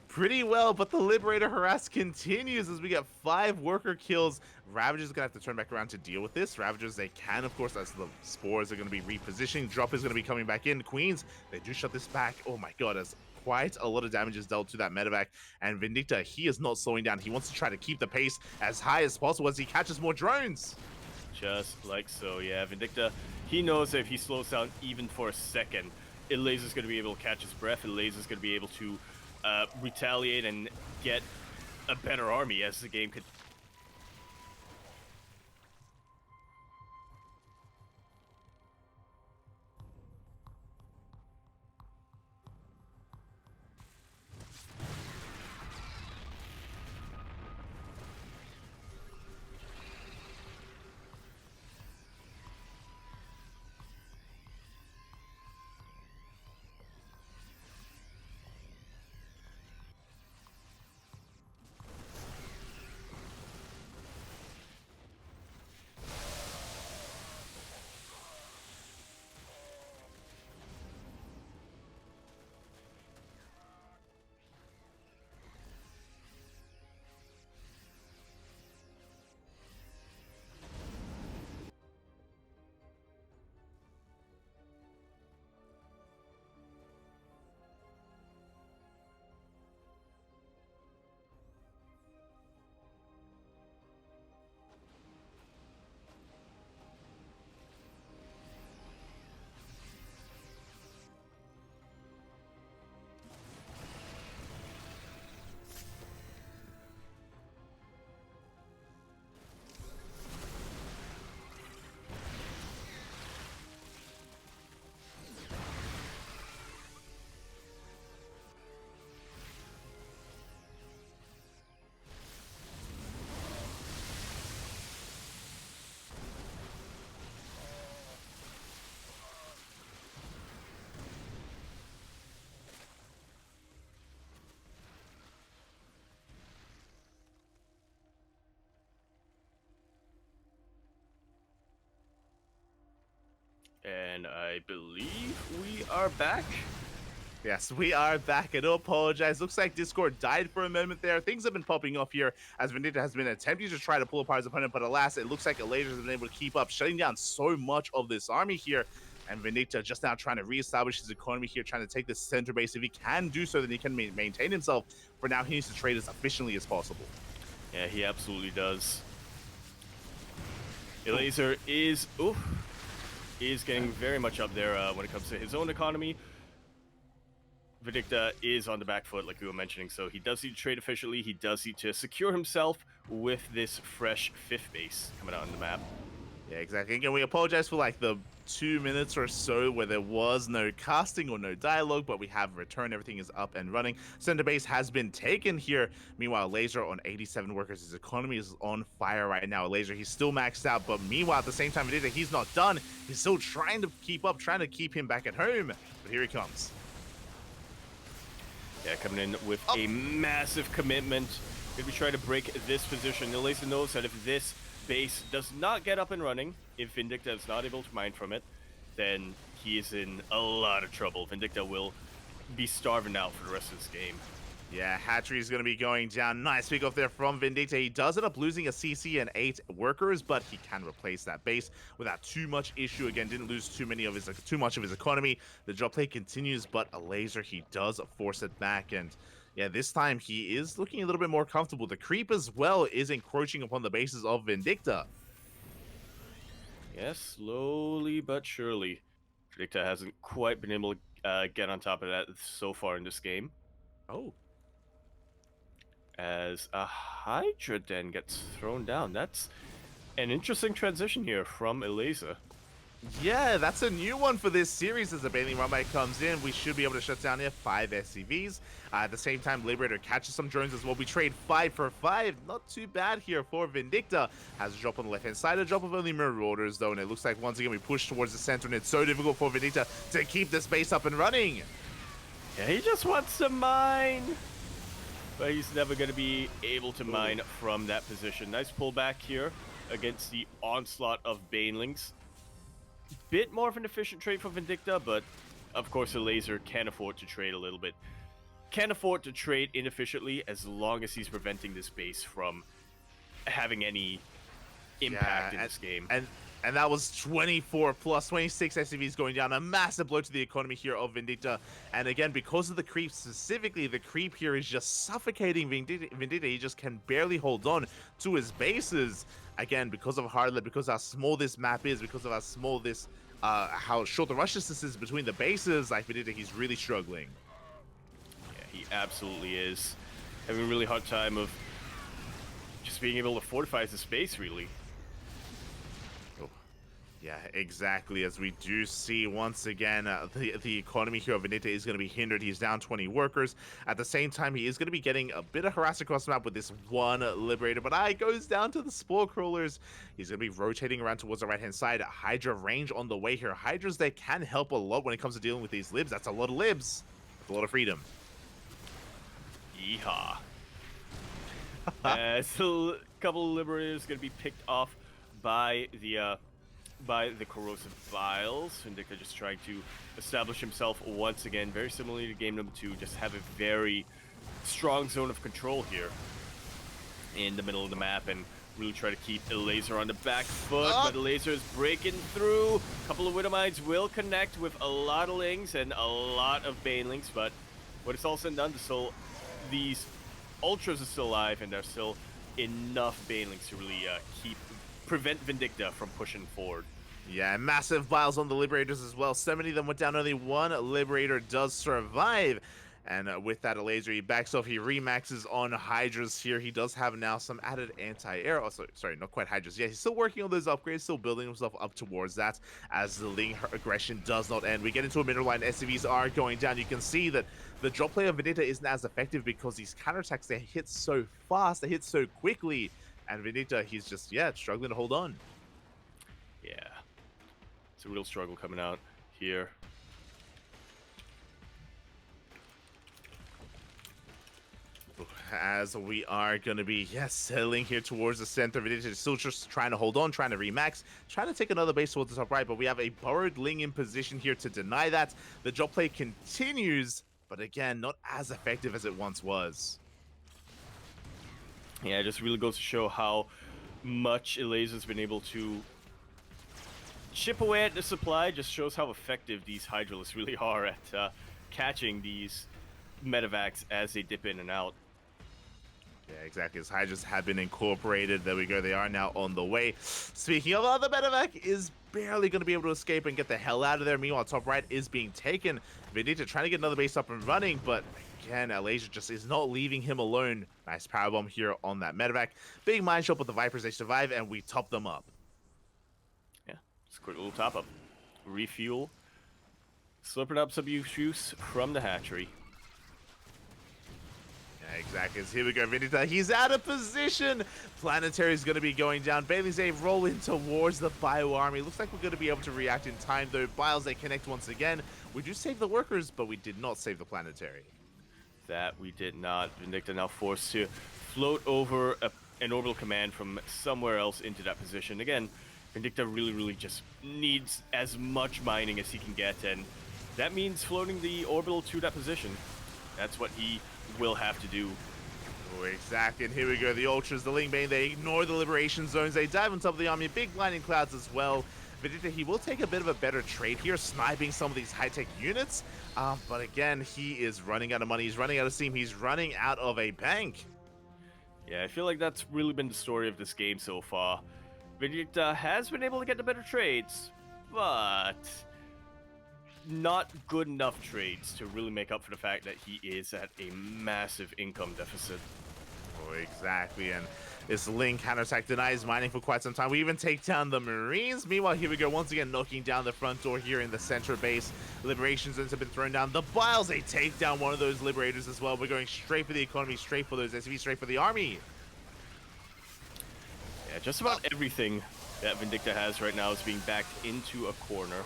Speaker 2: Pretty well, but the Liberator harass continues as we get 5 worker kills. Ravagers are going to have to turn back around to deal with this. Ravagers, they can, of course, as the spores are going to be repositioning. Drop is going to be coming back in. Queens, they do shut this back. Oh my god, as quite a lot of damage is dealt to that medevac. And Vindicta, he is not slowing down. He wants to try to keep the pace as high as possible as he catches more drones.
Speaker 1: Just like so, yeah. Vindicta, he knows that if he slows down even for a second, Elazer's going to be able to catch his breath. Elazer's going to be able to retaliate and get a better army as the game could. And I believe we are back.
Speaker 2: Yes, we are back. I do apologize. Looks like Discord died for a moment there. Things have been popping off here as Vindicta has been attempting to try to pull apart his opponent, but alas, it looks like Elazer has been able to keep up, shutting down so much of this army here. And Vindicta just now trying to reestablish his economy here, trying to take this center base. If he can do so, then he can maintain himself. For now, he needs to trade as efficiently as possible.
Speaker 1: Yeah, he absolutely does. Elazer is getting very much up there when it comes to his own economy. Vindicta is on the back foot, like we were mentioning, so he does need to trade efficiently. He does need to secure himself with this fresh 5th base coming out on the map.
Speaker 2: Yeah, exactly. Again, we apologize for like the 2 minutes or so where there was no casting or no dialogue, but we have returned. Everything is up and running. Center base has been taken here. Meanwhile, Elazer on 87 workers. His economy is on fire right now. Elazer, he's still maxed out, but meanwhile, at the same time, Vindicta, he's not done. He's still trying to keep up, trying to keep him back at home. But here he comes.
Speaker 1: Yeah, coming in with a massive commitment. Gonna be trying to break this position. Elazer knows that if this base does not get up and running, if Vindicta is not able to mine from it, then he is in a lot of trouble. Vindicta will be starving out for the rest of this game.
Speaker 2: Yeah, Hatchery is going to be going down. Nice pick off there from Vindicta. He does end up losing a CC and 8 workers, but he can replace that base without too much issue. Again, didn't lose too much of his economy. The drop play continues, but Elazer, he does force it back. And yeah, this time he is looking a little bit more comfortable. The creep as well is encroaching upon the bases of Vindicta.
Speaker 1: Yes, slowly but surely. Vindicta hasn't quite been able to get on top of that so far in this game.
Speaker 2: Oh.
Speaker 1: As a Hydra Den gets thrown down. That's an interesting transition here from Elazer.
Speaker 2: Yeah, that's a new one for this series. As the Baneling Runback comes in, we should be able to shut down here 5 SCVs. At the same time, Liberator catches some drones as well. We trade 5 for 5. Not too bad here for Vindicta. Has a drop on the left-hand side, a drop of only mirror orders, though, and it looks like once again we push towards the center, and it's so difficult for Vindicta to keep this base up and running.
Speaker 1: Yeah, he just wants to mine. But he's never going to be able to mine from that position. Nice pullback here against the onslaught of Banelings. Bit more of an efficient trade for Vindicta, but of course Elazer can afford to trade a little bit. Can afford to trade inefficiently as long as he's preventing this base from having any impact in this game.
Speaker 2: And that was 24 plus 26 SCVs going down. A massive blow to the economy here of Vindicta. And again, because of the creep, specifically, the creep here is just suffocating Vindicta. He just can barely hold on to his bases. Again, because of hard lead, because how small this map is, because of how small this, how short the rush distance is between the bases, like Vindicta, he's really struggling.
Speaker 1: Yeah, he absolutely is. Having a really hard time of just being able to fortify his space, really.
Speaker 2: Yeah, exactly. As we do see once again, the economy here of Vindicta is going to be hindered. He's down 20 workers. At the same time, he is going to be getting a bit of harass across the map with this one Liberator. But it goes down to the Spore Crawlers. He's going to be rotating around towards the right-hand side. Hydra range on the way here. Hydras, they can help a lot when it comes to dealing with these libs. That's a lot of libs. That's a lot of freedom.
Speaker 1: Yeehaw. So a couple of Liberators going to be picked off by the corrosive vials. Vindicta just trying to establish himself once again, very similarly to game number 2, just have a very strong zone of control here in the middle of the map and really try to keep Elazer on the back foot, but Elazer is breaking through. A couple of Widowmites will connect with a lot of Lings and a lot of Banelings, but when it's all said and done, these Ultras are still alive, and there's still enough Banelings to really prevent Vindicta from pushing forward.
Speaker 2: Yeah, massive biles on the Liberators as well. 70 of them went down. Only one Liberator does survive. And with that, Elazer, he backs off. He remaxes on Hydras here. He does have now some added anti-air. Oh, sorry, not quite Hydras. Yeah, he's still working on those upgrades, still building himself up towards that as the Ling aggression does not end. We get into a middle line. SCVs are going down. You can see that the drop play of Vindicta isn't as effective because these counterattacks, they hit so fast, they hit so quickly. And Vindicta, he's just, struggling to hold on.
Speaker 1: Yeah. It's a real struggle coming out here.
Speaker 2: As we are going to be, settling here towards the center. Vindicta is still just trying to hold on, trying to remax, trying to take another base towards the top right, but we have a burrowed Ling in position here to deny that. The drop play continues, but again, not as effective as it once was.
Speaker 1: Yeah, it just really goes to show how much Elazer's been able to chip away at the supply. Just shows how effective these Hydralisks really are at catching these medevacs as they dip in and out.
Speaker 2: Yeah, exactly. As Hydras have been incorporated. There we go. They are now on the way. Speaking of, the medevac is barely going to be able to escape and get the hell out of there. Meanwhile, top right is being taken. Vindicta trying to get another base up and running, but again, Elazer just is not leaving him alone. Nice powerbomb here on that medevac. Big mine shot with the Vipers. They survive, and we top them up.
Speaker 1: Yeah, just a quick little top up. Refuel. Slurping up some juice from the hatchery.
Speaker 2: Yeah, exactly. So here we go. Vindicta, he's out of position. Planetary is going to be going down. Bailey's a roll in towards the Bio Army. Looks like we're going to be able to react in time, though. Biles, they connect once again. We do save the workers, but we did not save the Planetary.
Speaker 1: That we did not. Vindicta now forced to float over an orbital command from somewhere else into that position. Again, Vindicta really just needs as much mining as he can get, and that means floating the orbital to that position. That's what he will have to do.
Speaker 2: Oh, exactly. And here we go. The Ultras, the Ling Bane, they ignore the Liberation Zones. They dive on top of the army. Big blinding clouds as well. Vindicta, he will take a bit of a better trade here, sniping some of these high-tech units. But again, he is running out of money. He's running out of steam. He's running out of a bank.
Speaker 1: Yeah, I feel like that's really been the story of this game so far. Vindicta has been able to get the better trades, but not good enough trades to really make up for the fact that he is at a massive income deficit.
Speaker 2: Oh, exactly. And this Link counterattack denies mining for quite some time. We even take down the Marines. Meanwhile, here we go once again, knocking down the front door here in the center base. Liberation zones have been thrown down. The Biles, they take down one of those Liberators as well. We're going straight for the economy, straight for those SCVs, straight for the army.
Speaker 1: Yeah, just about everything that Vindicta has right now is being backed into a corner.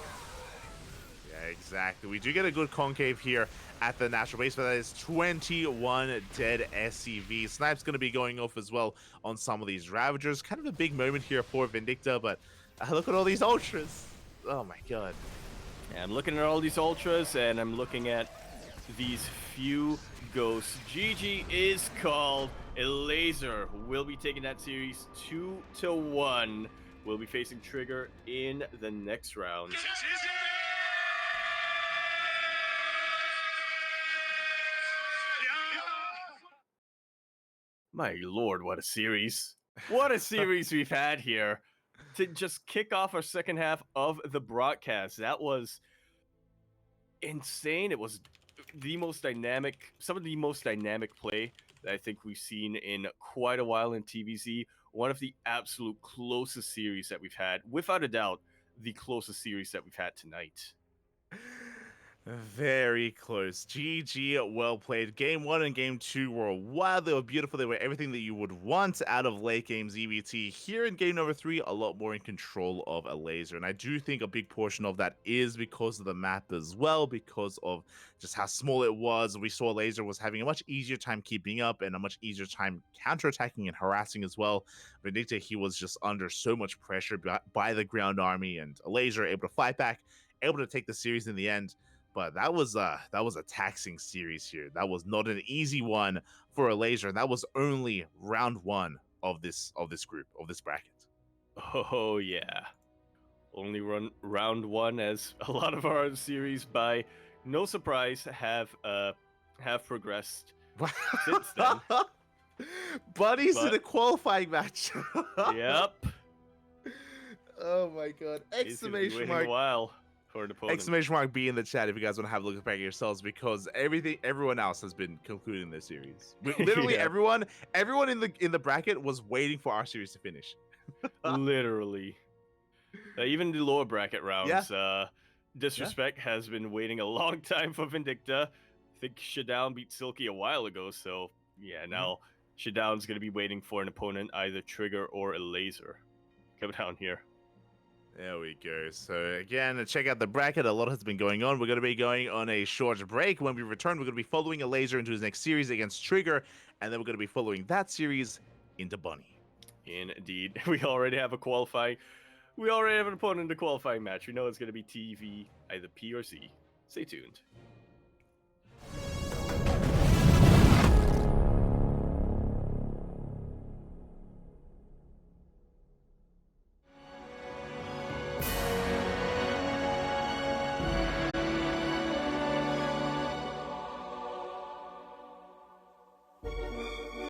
Speaker 2: Yeah, exactly. We do get a good concave here at the natural base, but that is 21 dead SCV. Snipe's going to be going off as well on some of these Ravagers. Kind of a big moment here for Vindicta, but look at all these Ultras. Oh my god.
Speaker 1: Yeah, I'm looking at all these Ultras, and I'm looking at these few Ghosts. GG is called. Elazer will be taking that series 2-1. We'll be facing Trigger in the next round. My lord, what a series. What a series we've had here. To just kick off our second half of the broadcast. That was insane. It was the most dynamic, some of the most dynamic play that I think we've seen in quite a while in TVZ. One of the absolute closest series that we've had. Without a doubt, the closest series that we've had tonight.
Speaker 2: Very close. GG, well played. Game 1 and Game 2 were wild. They were beautiful. They were everything that you would want out of late game ZvT. Here in Game number 3, a lot more in control of Elazer. And I do think a big portion of that is because of the map as well, because of just how small it was. We saw Elazer was having a much easier time keeping up and a much easier time counterattacking and harassing as well. Vindicta, he was just under so much pressure by the ground army, and Elazer able to fight back, able to take the series in the end. But that was a taxing series here. That was not an easy one for Elazer. That was only round 1 of this group, of this bracket.
Speaker 1: Oh yeah, only round 1, as a lot of our series, by no surprise, have progressed since then.
Speaker 2: Buddies in a qualifying match.
Speaker 1: Yep.
Speaker 2: Oh my god! Exclamation mark!
Speaker 1: A while. For an opponent.
Speaker 2: Exclamation mark B in the chat if you guys want to have a look back at yourselves, because everyone else has been concluding this series. Literally
Speaker 1: Yeah.
Speaker 2: everyone in the bracket was waiting for our series to finish.
Speaker 1: Literally. Even the lower bracket rounds.
Speaker 2: Yeah.
Speaker 1: Disrespect has been waiting a long time for Vindicta. I think Shadown beat Silky a while ago, so yeah, now Shadown's going to be waiting for an opponent, either Trigger or Elazer. Come down here.
Speaker 2: There we go. So again, check out the bracket. A lot has been going on. We're going to be going on a short break. When we return, we're going to be following Elazer into his next series against Trigger, and then we're going to be following that series into Bunny.
Speaker 1: Indeed. We already have an opponent in the qualifying match. We know it's going to be TV, either P or C. Stay tuned.